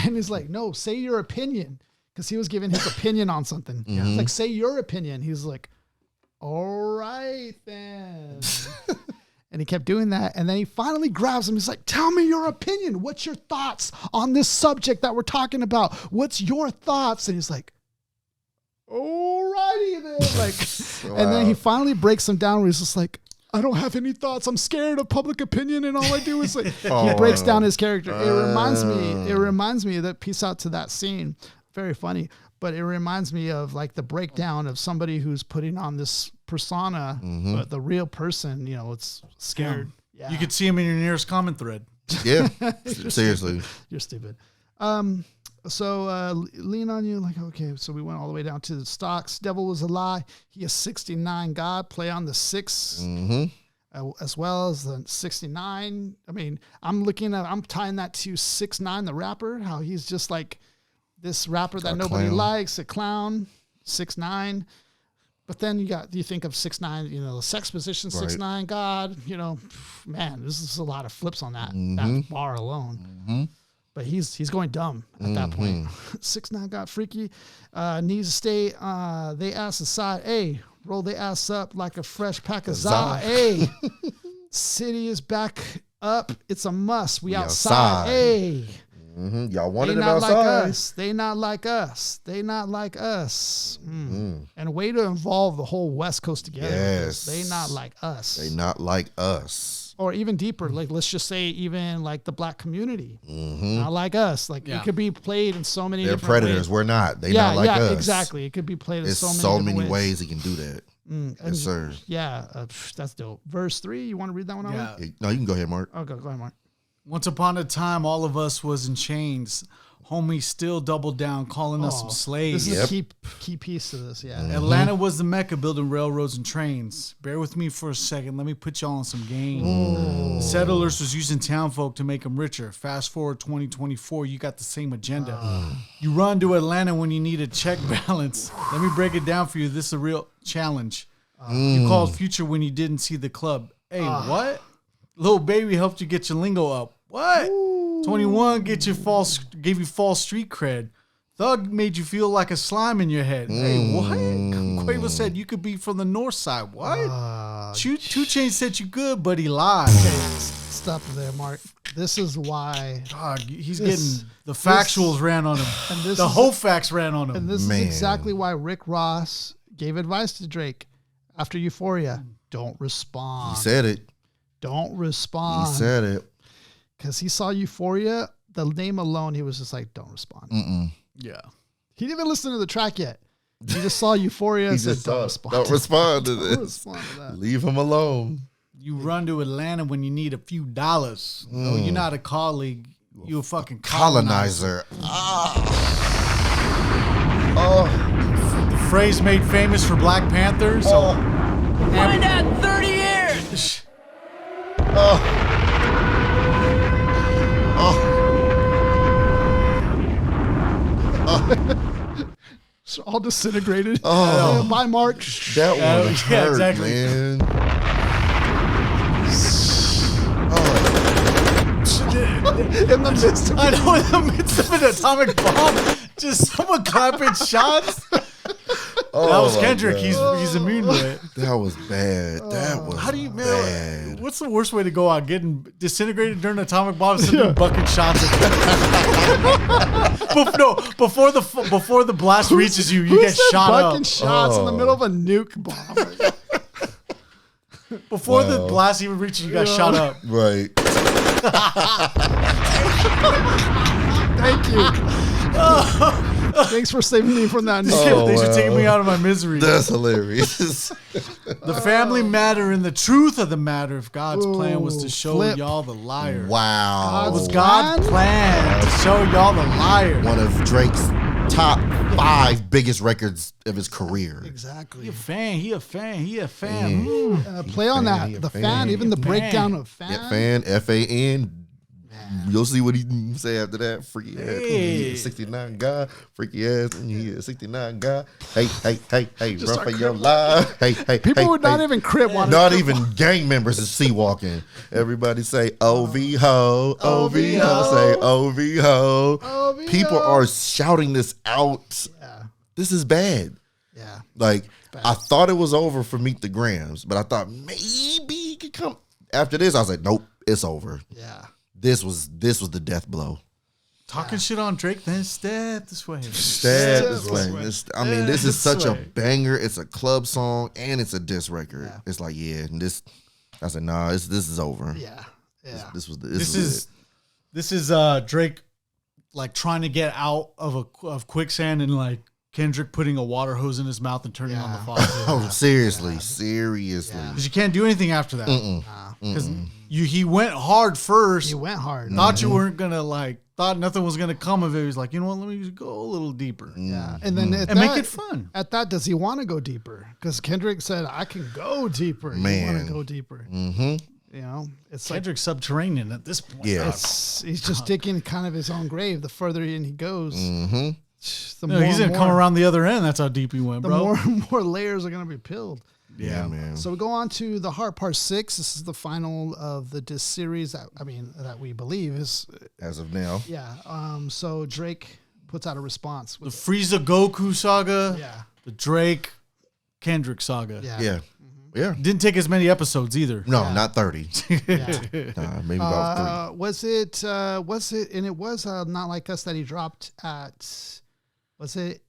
And he's like, no, say your opinion. Because he was giving his opinion on something. He's like, say your opinion. He's like, all right then. And he kept doing that. And then he finally grabs him. He's like, tell me your opinion. What's your thoughts on this subject that we're talking about? What's your thoughts? And he's like, alrighty then. Like, wow. And then he finally breaks him down where he's just like, I don't have any thoughts. I'm scared of public opinion, and all I do is like he breaks down his character. It reminds me that peace out to that scene. Very funny. But it reminds me of like the breakdown of somebody who's putting on this persona, but the real person, you know, it's scared. Yeah. You could see him in your nearest comment thread. Yeah. Seriously. You're stupid. So lean on you, like, okay, so we went all the way down to the stocks. Devil was a lie. He is 69 God, play on the 6, as well as the 69. I mean, I'm tying that to 6ix9ine, the rapper, how he's just like this rapper that nobody likes, a clown, 6ix9ine. But then you think of 6ix9ine, you know, the sex position, 6ix9ine God, you know, man, this is a lot of flips on that bar alone. But he's going dumb at that point. 6ix9ine got freaky. Needs to stay they ass aside. Hey, roll the ass up like a fresh pack of za. Hey, city is back up. It's a must. We outside. Hey. Y'all wanted it outside. They not like us. They not like us. And a way to involve the whole West Coast together. Yes. They not like us. They not like us. Or even deeper, like let's just say even like the black community, not like us. Like it could be played in so many different predators. ways. We're not. They not like us. Yeah, exactly. It could be played in There's so many ways he can do that. Yes, sir. Yeah, that's dope. Verse 3, you want to read that one out? Yeah. No, you can go ahead, Mark. Oh, go ahead, Mark. Once upon a time, all of us was in chains. Homie still doubled down, calling us some slaves. This is a key piece to this, yeah. Atlanta was the Mecca, building railroads and trains. Bear with me for a second. Let me put y'all on some game. Settlers was using town folk to make them richer. Fast forward 2024, you got the same agenda. You run to Atlanta when you need a check balance. Let me break it down for you. This is a real challenge. You called Future when you didn't see the club. Hey, what? Little baby helped you get your lingo up. What? 21 gave you false street cred. Thug made you feel like a slime in your head. Hey, what? Quavo said you could be from the north side. What? 2 Chainz said you good, but he lied. Stop there, Mark. This is why. Dog, he's getting the factuals ran on him. And the whole facts ran on him. And this is exactly why Rick Ross gave advice to Drake after Euphoria. Don't respond. He said it. Don't respond. He said it. Because he saw Euphoria, the name alone, he was just like, don't respond. Yeah. He didn't even listen to the track yet. He just saw Euphoria and said, don't respond. Don't respond to this. Don't respond to that. Leave him alone. You run to Atlanta when you need a few dollars. No, you're not a colleague. You're a fucking colonizer. The phrase made famous for Black Panther. So Why not 30 years? It's all disintegrated. Bye, Mark. That one hurt, exactly. man. In the midst of I know, in the midst of an atomic bomb, just someone clapping shots. That was Kendrick. He's immune to it. That was bad. That was How do you, man? bad. What's the worst way to go out? Getting disintegrated during an atomic bomb, sitting bucking shots at you. Before the blast reaches you, you get shot bucking up. shots in the middle of a nuke bomb. Before the blast even reaches you, got shot up. Right. Thank you. Thanks for saving me from that. Thanks for taking me out of my misery. That's hilarious. The family matter and the truth of the matter, if God's plan was to show flip. y'all the liar. Wow. It was God's plan to show y'all the liar. One of Drake's top 5 biggest records of his career. Exactly. He a fan. Play on that. he a The fan. fan, even the breakdown of fan. Yeah, fan, F-A-N. You'll see what he say after that. Freaky ass. He a 69 guy. Freaky ass. He a 69 guy. Hey, Just run for our your crip life. Hey. People who not even crib want Not even gang members is sea walking. Everybody say OV ho, OV ho, say OV ho. OV People ho. are shouting this out. Yeah. This is bad. Yeah. Like I thought it was over for Meet the Grams, but I thought maybe he could come after this. I was like, nope, it's over. Yeah. This was the death blow. Talking shit on Drake, then step this way. Step this way. This is such a way. banger. It's a club song and it's a diss record. Yeah. It's like, this. I said, nah, this is over. Yeah. Yeah. This is Drake like trying to get out of quicksand and like Kendrick putting a water hose in his mouth and turning on the faucet. Oh, seriously. Because you can't do anything after that. Because he went hard first. He went hard. Thought you weren't gonna thought nothing was gonna come of it. He was like, you know what? Let me just go a little deeper. Yeah. And then make it fun. At that, does he want to go deeper? Because Kendrick said, I can go deeper. Man. You want to go deeper. Mm-hmm. You know, it's Kendrick's subterranean at this point. Yeah. he's just digging kind of his own grave. The further in he goes, Mm-hmm. He's gonna come around the other end. That's how deep he went, the bro. more layers are gonna be peeled. Yeah, man. So we go on to the Heart Part 6. This is the final of the diss series that we believe is As of now. yeah. So Drake puts out a response The with Frieza Goku saga. yeah. The Drake Kendrick saga. Yeah. Yeah. Yeah. Didn't take as many episodes either. No, not 30. Yeah. Maybe about 3. Was it and it was Not Like Us that he dropped at, was it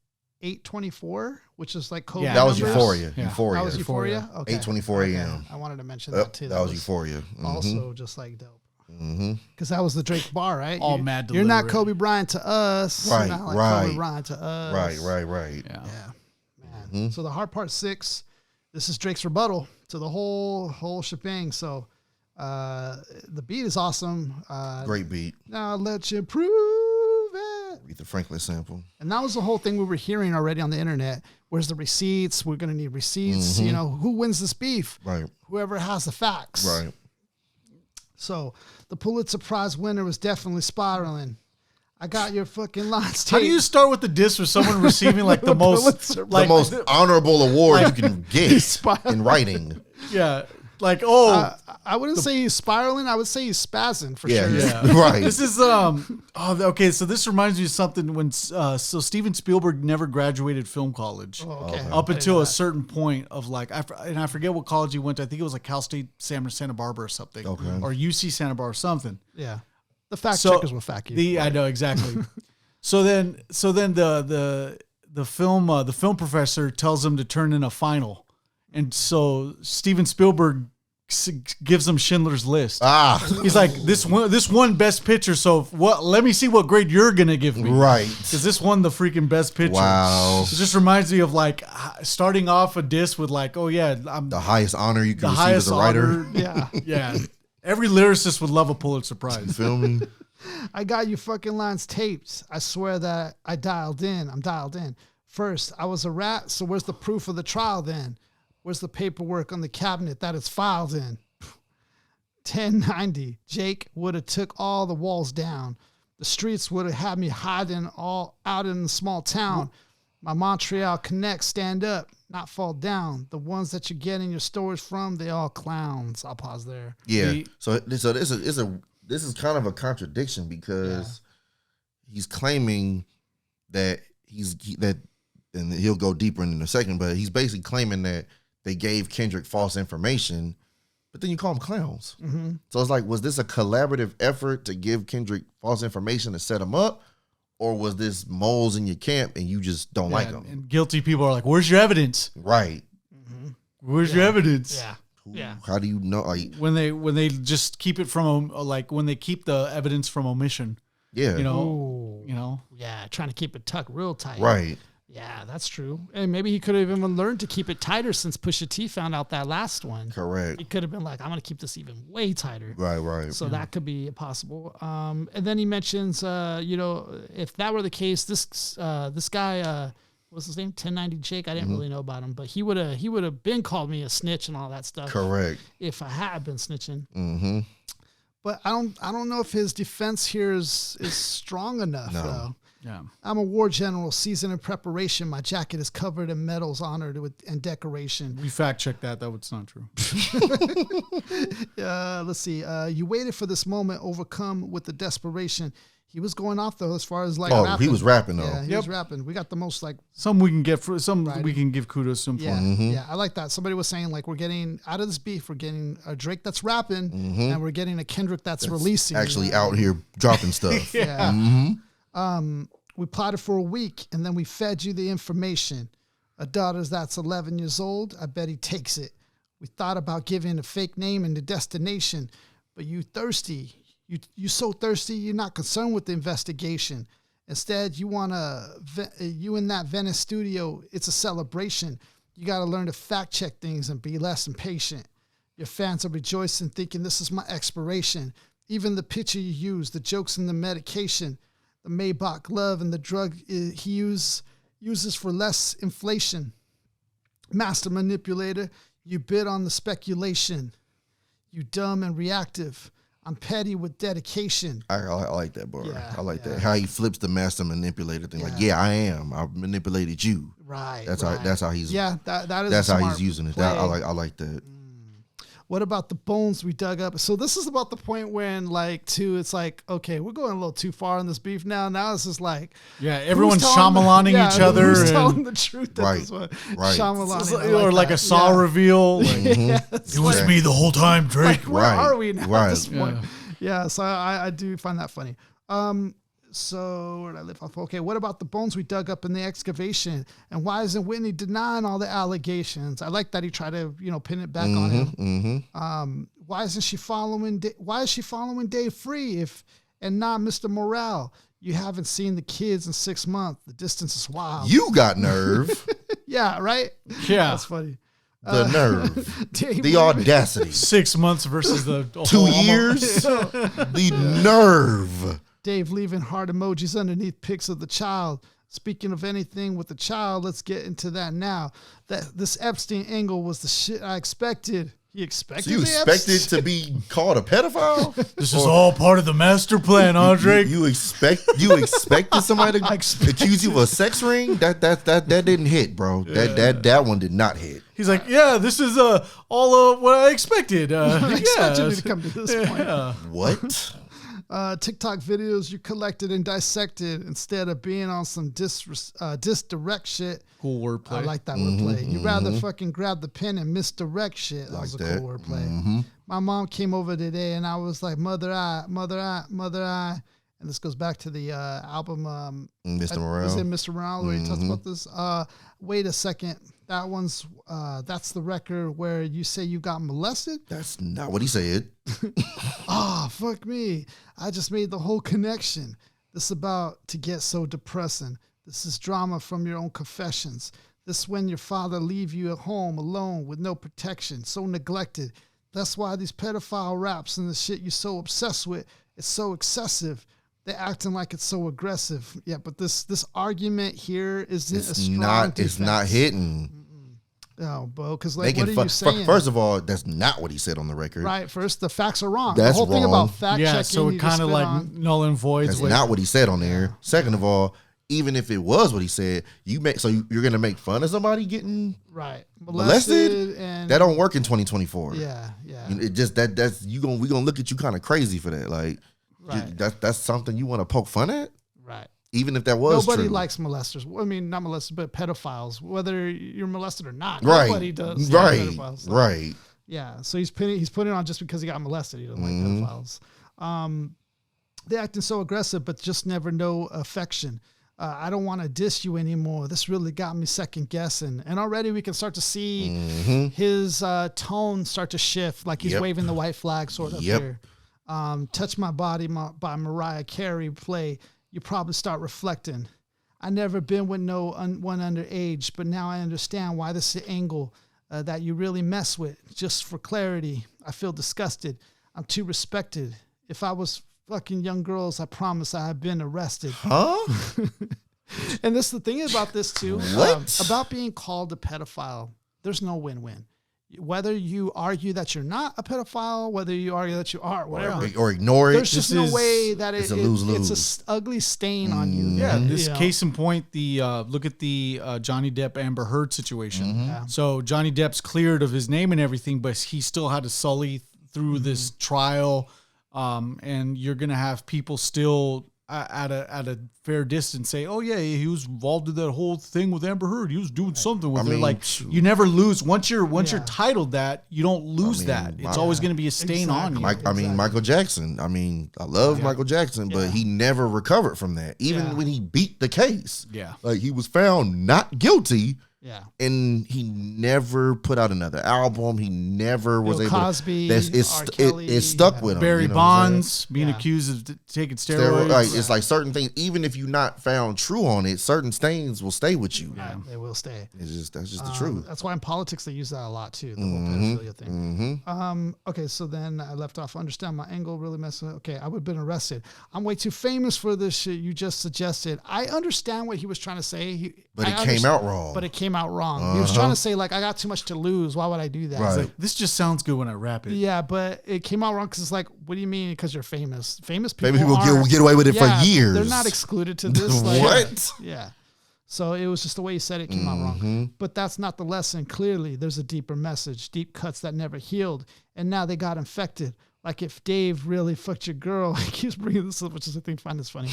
8:24, which is like COVID Yeah, That was numbers? Euphoria. Yeah. Euphoria. That was Euphoria? Okay. 8:24 a.m. I wanted to mention Yep, that too. that was Euphoria. Also just like dope. Mm-hmm. Because that was the Drake bar, right? All mad You're not deliberate. Kobe Bryant to us. Right, You're not like right. Kobe Bryant to us. Right. Yeah. Yeah, man. So the Hard Part 6, this is Drake's rebuttal to the whole shebang. So the beat is awesome. Great beat. Now I'll let you prove it. Aretha Franklin sample. And that was the whole thing we were hearing already on the internet. Where's the receipts? We're going to need receipts. You know, who wins this beef? Right. Whoever has the facts. Right. So the Pulitzer Prize winner was definitely spiraling. I got your fucking lines. How do you start with the diss with someone receiving like the most Pulitzer, The most honorable award you can get Inspired. in writing. Yeah. Like, I wouldn't say he's spiraling. I would say he's spazzing for sure. yeah. Right. This is okay. So this reminds me of something when so Steven Spielberg never graduated film college Okay. up until a certain point of like I forget what college he went to. I think it was like Cal State Santa Barbara or something, or UC Santa Barbara or something. Yeah. The fact checkers will fact you. I know exactly. so then the film professor tells him to turn in a final. And so Steven Spielberg gives him Schindler's List. He's like, this one Best Picture. So what? Let me see what grade you're gonna give me. Right. Because this won the freaking Best Picture. Wow. It just reminds me of like starting off a disc with like, oh yeah, I'm The highest honor you can the receive as highest a writer. honor. Yeah. Yeah. Every lyricist would love a Pulitzer Prize. Feel me? I got you fucking lines taped. I swear that I'm dialed in. First, I was a rat, so where's the proof of the trial then? Where's the paperwork on the cabinet that it's filed in? 1090. Jake would have took all the walls down. The streets would have had me hiding all out in the small town. My Montreal connects stand up, not fall down. The ones that you're getting your stories from, they all clowns. I'll pause there. Yeah. So this is kind of a contradiction because he's claiming that and he'll go deeper in a second, but he's basically claiming that they gave Kendrick false information, but then you call them clowns. Mm-hmm. So it's like, was this a collaborative effort to give Kendrick false information to set him up? Or was this moles in your camp and you just don't like them? And guilty people are like, where's your evidence? Right. Where's your evidence? Yeah. Yeah. How do you know? Like, When they just keep it from when they keep the evidence from omission, yeah. you know, Ooh. Yeah. Trying to keep it tucked real tight. Right. Yeah, that's true. And maybe he could have even learned to keep it tighter since Pusha T found out that last one. Correct. He could have been like, I'm going to keep this even way tighter. Right. So that could be possible. And then he mentions, if that were the case, this guy, what's his name? 1090 Jake. I didn't really know about him, but he would have been called me a snitch and all that stuff. Correct. If I had been snitching. Mm-hmm. But I don't know if his defense here is strong enough though. yeah. I'm a war general, seasoned in preparation. My jacket is covered in medals, honored and decoration. We fact checked that. That's not true. Let's see. You waited for this moment, overcome with the desperation. He was going off though, as far as like. Oh, he was rapping though. Yeah, he was rapping. We got the most like. Some we can get we can give kudos to him Yeah, for. yeah, I like that. Somebody was saying like we're getting out of this beef. We're getting a Drake that's rapping, and we're getting a Kendrick that's releasing. Actually, out here dropping stuff. Yeah. Mm-hmm. We plotted for a week, and then we fed you the information. A daughter that's 11 years old, I bet he takes it. We thought about giving a fake name and the destination, but you thirsty. You so thirsty, you're not concerned with the investigation. Instead, you in that Venice studio, it's a celebration. You got to learn to fact check things and be less impatient. Your fans are rejoicing, thinking this is my expiration. Even the picture you use, the jokes and the medication, the Maybach love and the drug he uses for less inflation. Master manipulator, you bid on the speculation. You dumb and reactive. I'm petty with dedication. I like that, bro. Yeah, I like that. How he flips the master manipulator thing. Like, yeah, I am. I manipulated you. Right. That's right. how he's. Yeah, that is. That's a how smart he's using it. play. I like that. What about the bones we dug up? So this is about the point when, it's like, okay, we're going a little too far in this beef now. Now it's just like, Yeah, everyone's who's telling Shyamalan each other. Who's and- telling the truth? Right, This one. right. Shyamalan, or like a Saw reveal. Like, Yeah, it's it was like- me the whole time, Drake. Where Right, are we now at right. this point? Yeah, so I do find that funny. So where did I live off? Okay, what about the bones we dug up in the excavation? And why isn't Whitney denying all the allegations? I like that he tried to, pin it back on him. Mm-hmm. Why isn't she following? Why is she following Dave Free and not Mr. Morale? You haven't seen the kids in 6 months. The distance is wild. You got nerve. Yeah, right. Yeah. That's funny. The nerve. Dave The audacity. 6 months versus the 2 whole- years. The nerve. Dave leaving heart emojis underneath pics of the child. Speaking of anything with the child, let's get into that now. This Epstein angle was the shit I expected. He expected. So you expected to be called a pedophile? This is all part of the master plan, Andre. You expected somebody to accuse you of a sex ring? That didn't hit, bro. That one did not hit. He's like, yeah, this is all what I expected. I expected it to come to this point. What? TikTok videos you collected and dissected instead of being on some disdirect shit. Cool wordplay. I like that wordplay. You'd rather fucking grab the pen and misdirect shit. That was a cool wordplay. My mom came over today and I was like, mother eye. And this goes back to the album. Mr. Morale. Is it Mr. Morale where he talks about this? Wait a second. That one's, that's the record where you say you got molested? That's not what he said. Fuck me. I just made the whole connection. This is about to get so depressing. This is drama from your own confessions. This is when your father leave you at home alone with no protection, so neglected. That's why these pedophile raps and the shit you're so obsessed with, it's so excessive. They're acting like it's so aggressive. Yeah, but this argument here isn't a strong defense. It's not hitting. No, bro, because like, what are you saying? First of all, that's not what he said on the record. Right. First, the facts are wrong. That's the whole wrong. thing about fact checking. Yeah, so it kind of like null and voids. That's not what he said on there. Second of all, even if it was what he said, you're gonna make fun of somebody getting molested, and that don't work in 2024. Yeah. It just we gonna look at you kind of crazy for that. Like, that's something you want to poke fun at. Right. Even if that was nobody true. likes molesters. I mean, not molesters, but pedophiles. Whether you're molested or not, right. Nobody does. Right. So. Right. Yeah. So he's putting it on just because he got molested. He doesn't like pedophiles. They acting so aggressive, but just never know affection. I don't want to diss you anymore. This really got me second guessing. And already we can start to see his tone start to shift, like he's waving the white flag sort of here. Touch My Body by Mariah Carey play. You probably start reflecting. I never been with no one underage, but now I understand why this is an angle that you really mess with. Just for clarity, I feel disgusted. I'm too respected. If I was fucking young girls, I promise I have been arrested. Huh? And this is the thing about this too. About being called a pedophile, there's no win-win. Whether you argue that you're not a pedophile, whether you argue that you are, whatever, or ignore it, there's just no way that it's a lose-lose. It's an ugly stain on you. Yeah, this case in point, the look at the Johnny Depp Amber Heard situation. So Johnny Depp's cleared of his name and everything, but he still had to sully through this trial, and you're gonna have people still at a fair distance say, oh yeah, he was involved in that whole thing with Amber Heard. He was doing something with her. Like, you never lose once you're titled that, you don't lose that. It's always going to be a stain on you. I mean, Michael Jackson. I mean, I love Michael Jackson, but he never recovered from that. Even when he beat the case, like he was found not guilty. Yeah, and he never put out another album. He never was able. Cosby, it stuck with him. Barry Bonds being accused of taking steroids. Like, it's like certain things. Even if you're not found true on it, certain stains will stay with you. Yeah, they will stay. That's just the truth. That's why in politics they use that a lot too. The whole pedophilia thing. Okay, so then I left off. Understand my angle really messed up. Okay, I would have been arrested. I'm way too famous for this shit you just suggested. I understand what he was trying to say. But it came out wrong. But it came out wrong. He was trying to say, like, I got too much to lose. Why would I do that? Right. Like, this just sounds good when I rap it. Yeah, but it came out wrong because it's like, what do you mean because you're famous? Famous people get away with it for years. They're not excluded to this. What? Yeah. So it was just the way he said it came out wrong. But that's not the lesson. Clearly, there's a deeper message, deep cuts that never healed. And now they got infected. Like if Dave really fucked your girl, he keeps bringing this up, which is I think find this funny.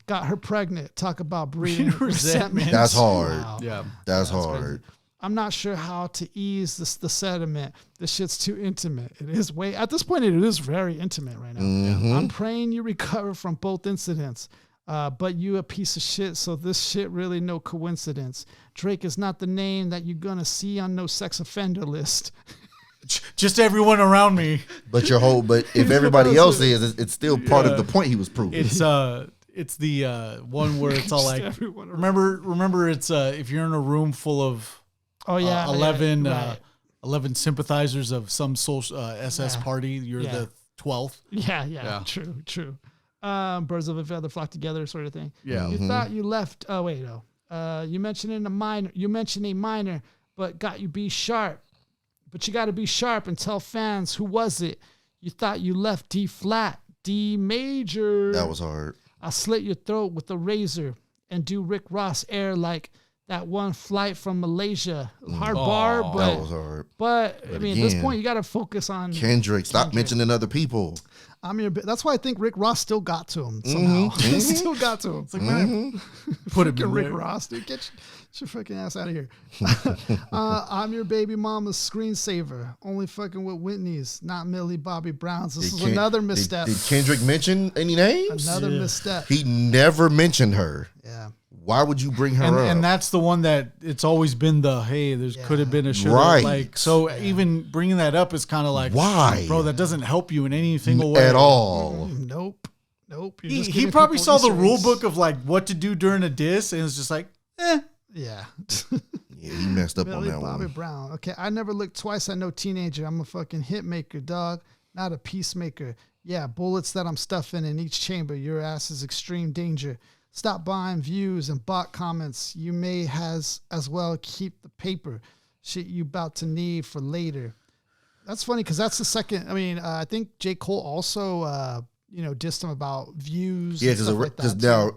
Got her pregnant. Talk about breeding resentment. That's hard. Wow. Yeah, that's hard. Crazy. I'm not sure how to ease the sediment. This shit's too intimate. It is at this point, it is very intimate right now. I'm praying you recover from both incidents. But you a piece of shit, so this shit really no coincidence. Drake is not the name that you're gonna see on no sex offender list. Just everyone around me. But if everybody else is, it's still part of the point he was proving. It's the one where it's all like, remember it's if you're in a room full of 11 sympathizers of some social SS party, you're the 12th. Yeah. True. Birds of a feather flock together, sort of thing. Yeah. You thought you left. Oh wait, no. You mentioned a minor, but got you be sharp. But you got to be sharp and tell fans, who was it? You thought you left D flat, D major. That was hard. I slit your throat with a razor and do Rick Ross air like that one flight from Malaysia. Hard bar, but that was hard. But I mean, again, at this point, you got to focus on Kendrick. Stop mentioning other people. I mean, that's why I think Rick Ross still got to him somehow. Still got to him. It's like, man, Put it Rick in Ross, dude, get your fucking ass out of here. I'm your baby mama's screensaver. Only fucking with Whitney's, not Millie Bobby Brown's. This is another misstep. Did Kendrick mention any names? Another misstep. He never mentioned her. Yeah. Why would you bring her up? And that's the one that it's always been the, hey, there's could have been a show. Right. Like, so even bringing that up is kind of like, why? Bro, that doesn't help you in any single way. At all. Nope. He probably saw the rule book of like what to do during a diss and was just like, Yeah. Yeah, he messed up Millie on that Bobby one. Brown. Okay, I never looked twice at no teenager. I'm a fucking hit maker, dog. Not a peacemaker. Yeah, bullets that I'm stuffing in each chamber. Your ass is extreme danger. Stop buying views and bot comments. You may has as well keep the paper. Shit you about to need for later. That's funny because that's the second. I mean, I think J. Cole also, dissed him about views. Yeah, because now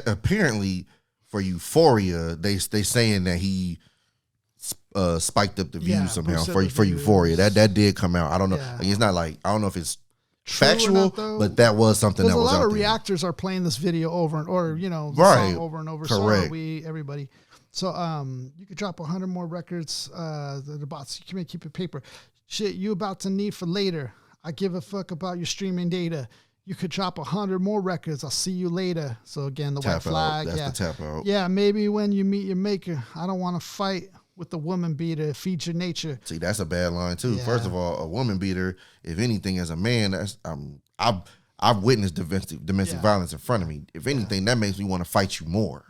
apparently for Euphoria, they saying that he spiked up the views somehow for Euphoria. That did come out. I don't know. Yeah. Like, it's not like I don't know if it's True factual, but that was something that was a lot out of there. reactors are playing this video over and or the Right. song over and over. Correct. So are we, everybody. So you could drop 100 more records. The bots, you can keep your paper. Shit, you about to need for later. I give a fuck about your streaming data. You could drop 100 more records. I'll see you later. So again, the white flag. That's the tap out. Yeah, maybe when you meet your maker. I don't want to fight with the woman beater. Feed your nature. See, that's a bad line too. Yeah. First of all, a woman beater, if anything, as a man, that's I've witnessed domestic violence in front of me. If anything, that makes me want to fight you more.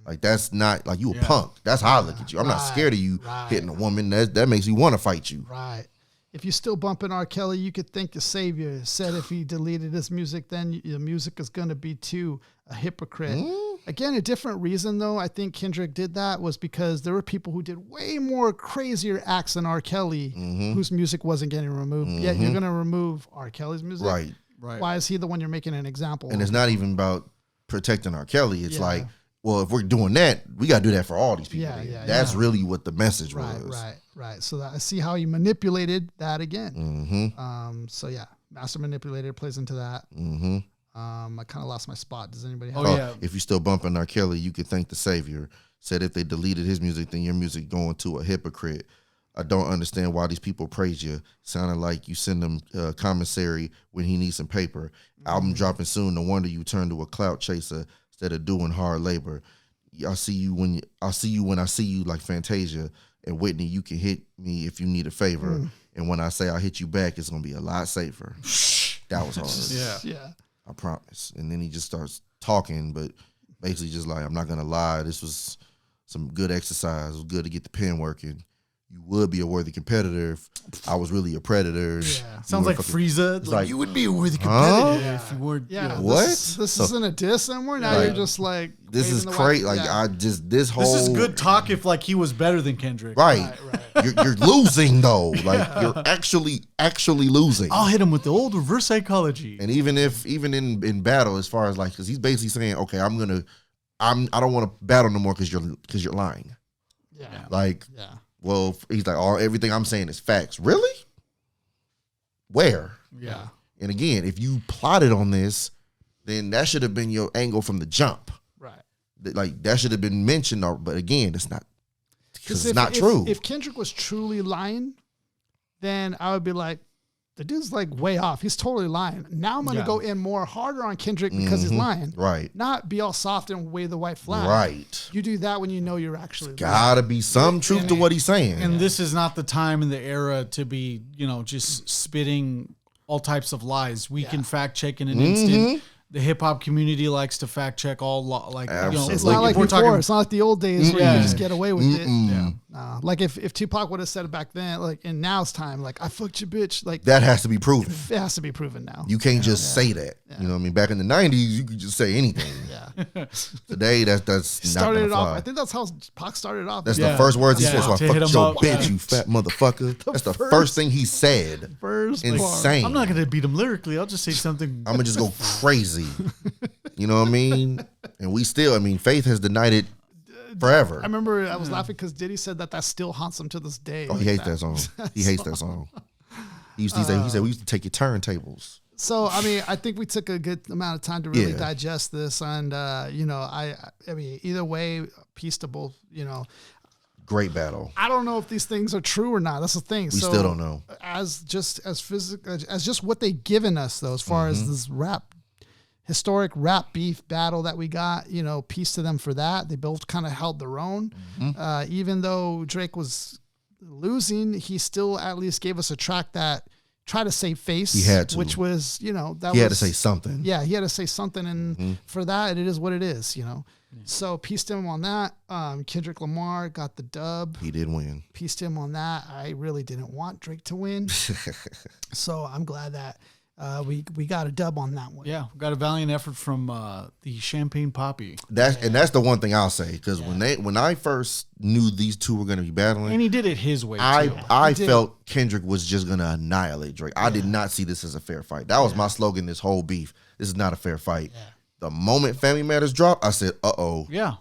Like that's not like you a punk. That's how I look at you. I'm not scared of you hitting a woman. That makes me want to fight you. Right. If you're still bumping R. Kelly, you could thank your savior. Said if he deleted his music, then your music is going to be too a hypocrite. Again, a different reason, though, I think Kendrick did that was because there were people who did way more crazier acts than R. Kelly whose music wasn't getting removed. Yet you're going to remove R. Kelly's music? Right. Why is he the one you're making an example And of? it's not even about protecting R. Kelly. It's like, well, if we're doing that, we got to do that for all these people. That's really what the message was. Right. So I see how he manipulated that again. So yeah, master manipulator plays into that. I kind of lost my spot. Does anybody have If you're still bumping R. Kelly, you could thank the savior. Said if they deleted his music, then your music going to a hypocrite. I don't understand why these people praise you. Sounded like you send him commissary when he needs some paper. Album dropping soon. No wonder you turn to a clout chaser instead of doing hard labor. I see you when I see you like Fantasia and Whitney. You can hit me if you need a favor. And when I say I'll hit you back, it's gonna be a lot safer. That was hard. Yeah. I promise. And then he just starts talking, but basically just like, I'm not gonna lie, this was some good exercise. It was good to get the pen working. You would be a worthy competitor if I was really a predator. Yeah. Sounds like Frieza. like, you would be a worthy competitor if you weren't. Yeah. What? This isn't a diss anymore. Now Like, you're just like this is waving the crazy. white- Like this whole. This is good talk if like he was better than Kendrick. Right. You're losing though. Like you're actually losing. I'll hit him with the old reverse psychology. And even in battle, as far as like, because he's basically saying, okay, I don't want to battle no more because you're lying. Yeah. Like, Yeah. well, he's like, everything I'm saying is facts. Really? Where? Yeah. And again, if you plotted on this, then that should have been your angle from the jump. Right. Like that should have been mentioned. But again, it's not. Because it's not true. If Kendrick was truly lying, then I would be like, the dude's like way off. He's totally lying. Now I'm going to go in more harder on Kendrick because he's lying. Right. Not be all soft and wave the white flag. Right. You do that when you know you're actually lying. Gotta be some truth to what he's saying. And this is not the time in the era to be, just spitting all types of lies. We can fact check in an instant. The hip hop community likes to fact check all Absolutely. It's not like if we're before. talking- It's not like the old days where you could just get away with it. Yeah. Like if Tupac would have said it back then, like in now's time, like I fucked your bitch, like That has to be proven. it has to be proven now. You can't just say that. You know what I mean? Back in the 90s, you could just say anything. Yeah. Today, that's not Started gonna it off. fly. I think that's how Pac started it off. That's Yeah. the first words he Yeah. said. So I To hit fucked him your up. bitch, Yeah. you fat motherfucker. That's the first thing he said. First part. Insane. I'm not gonna beat him lyrically. I'll just say something. I'm gonna just go crazy. You know what I mean? And we still, I mean, Faith has denied it forever. I remember I was laughing because Diddy said that still haunts him to this day. Oh, he hates that song. He hates that song. He said we used to take your turntables. So I mean, I think we took a good amount of time to really Yeah. digest this, and you know, I mean, either way, peace to both. You know, Great battle. I don't know if these things are true or not. That's the thing. We still don't know. As physical as just what they've given us, though, as far as this historic rap beef battle that we got, you know, peace to them for that. They both kind of held their own. Even though Drake was losing, he still at least gave us a track that tried to save face. He had to. Which was, you know, that He was, had to say something. Yeah, he had to say something, and for that, it is what it is, you know. So peace to him on that. Kendrick Lamar got the dub. He did win. Peace to him on that. I really didn't want Drake to win, so I'm glad that we got a dub on that one. Yeah, we got a valiant effort from the Champagne Poppy, And that's the one thing I'll say, because when I first knew these two were going to be battling, and he did it his way too. I felt Kendrick was just going to annihilate Drake. I did not see this as a fair fight. That was my slogan, this whole beef. This is not a fair fight. The moment Family Matters dropped, I said, uh-oh. Yeah,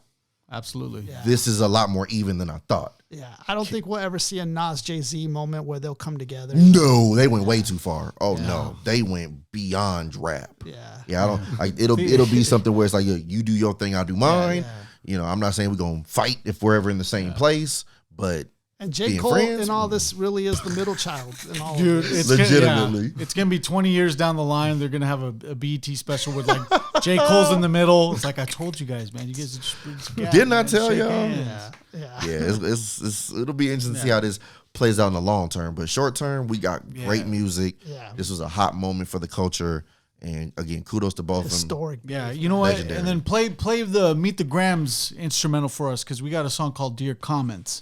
absolutely. Yeah. This is a lot more even than I thought. Yeah, I don't think we'll ever see a Nas Jay-Z moment where they'll come together. No, they went way too far. Oh no, they went beyond rap. Yeah. I don't like it'll be something where it's like you do your thing, I'll do mine. You know, I'm not saying we're gonna fight if we're ever in the same place, but And J. being Cole friends? and all this really is the middle child and all Dude, of this. it's Legitimately. it's gonna be 20 years down the line. They're gonna have a BET special with like J. Cole's in the middle. It's like I told you guys, man. You guys just Didn't I tell y'all? Yeah. yeah, it'll be interesting to see how this plays out in the long term. But short term, we got great music. Yeah. This was a hot moment for the culture, and again, kudos to both of them. Historic. Yeah, you know what? Legendary. And then play the Meet the Grams instrumental for us because we got a song called Dear Comments.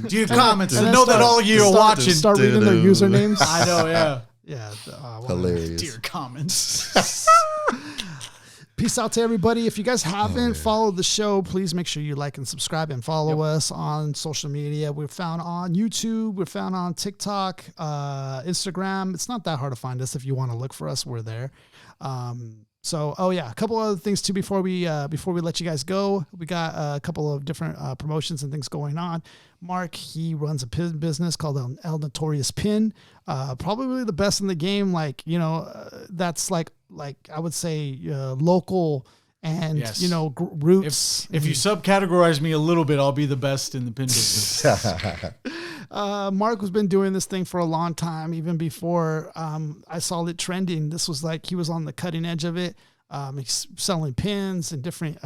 Dear Comments. and I then know that all of you are watching. Start reading their usernames. I know, yeah. Yeah. Hilarious. Dear Comments. Peace out to everybody. If you guys haven't followed the show, please make sure you like and subscribe and follow us on social media. We're found on YouTube. We're found on TikTok, Instagram. It's not that hard to find us. If you want to look for us, we're there. A couple other things too before we let you guys go. We got a couple of different promotions and things going on. Mark, he runs a pin business called El Notorious Pin. Probably the best in the game. Like, you know, that's like I would say local and Yes. you know roots. If you subcategorize me a little bit, I'll be the best in the pin business. Mark has been doing this thing for a long time, even before I saw it trending. This was like he was on the cutting edge of it. He's selling pins and different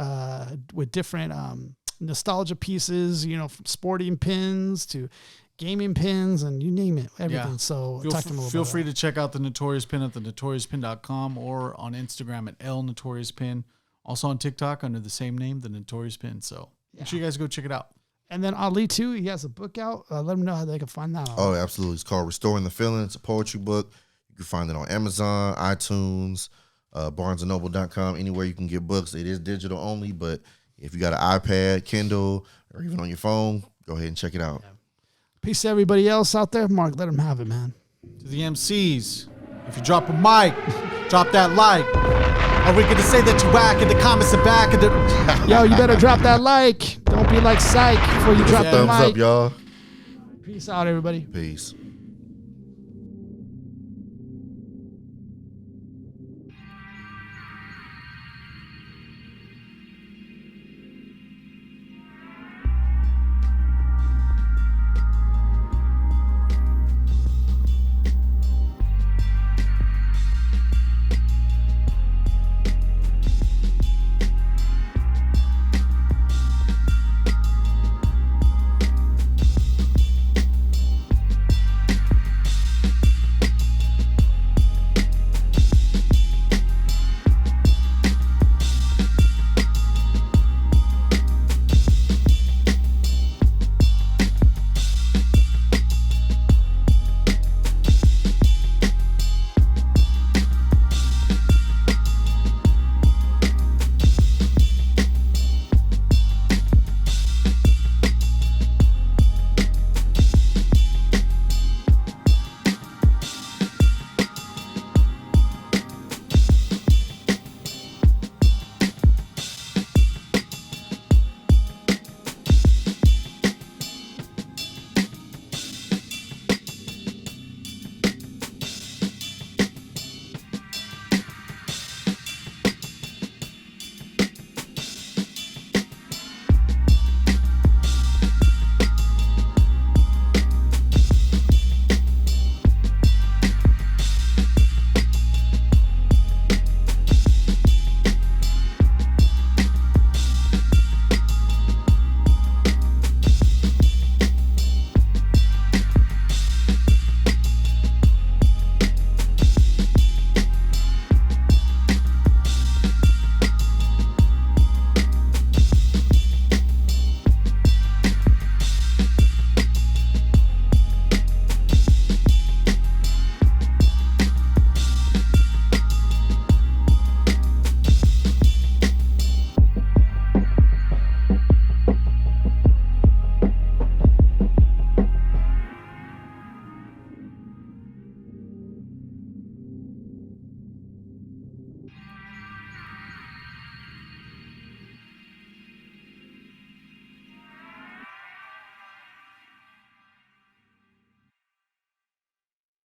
nostalgia pieces, you know, from sporting pins to gaming pins and you name it, everything. Yeah. So Feel free to check out the Notorious Pin at thenotoriouspin.com or on Instagram at El Notorious Pin. Also on TikTok under the same name, The Notorious Pin. So make sure you guys go check it out. And then Ali too, he has a book out. Let them know how they can find that. Oh, absolutely. It's called Restoring the Feeling. It's a poetry book. You can find it on Amazon, iTunes, barnesandnoble.com, anywhere you can get books. It is digital only, but if you got an iPad, Kindle, or even on your phone, go ahead and check it out. Peace to everybody else out there. Mark, let them have it, man. To the MCs, if you drop a mic, drop that like. Are we going to say that you whack in the comments and back? Yo, you better drop that like. Don't be like Psych before you drop the Thumbs mic. up, y'all. Peace out, everybody. Peace.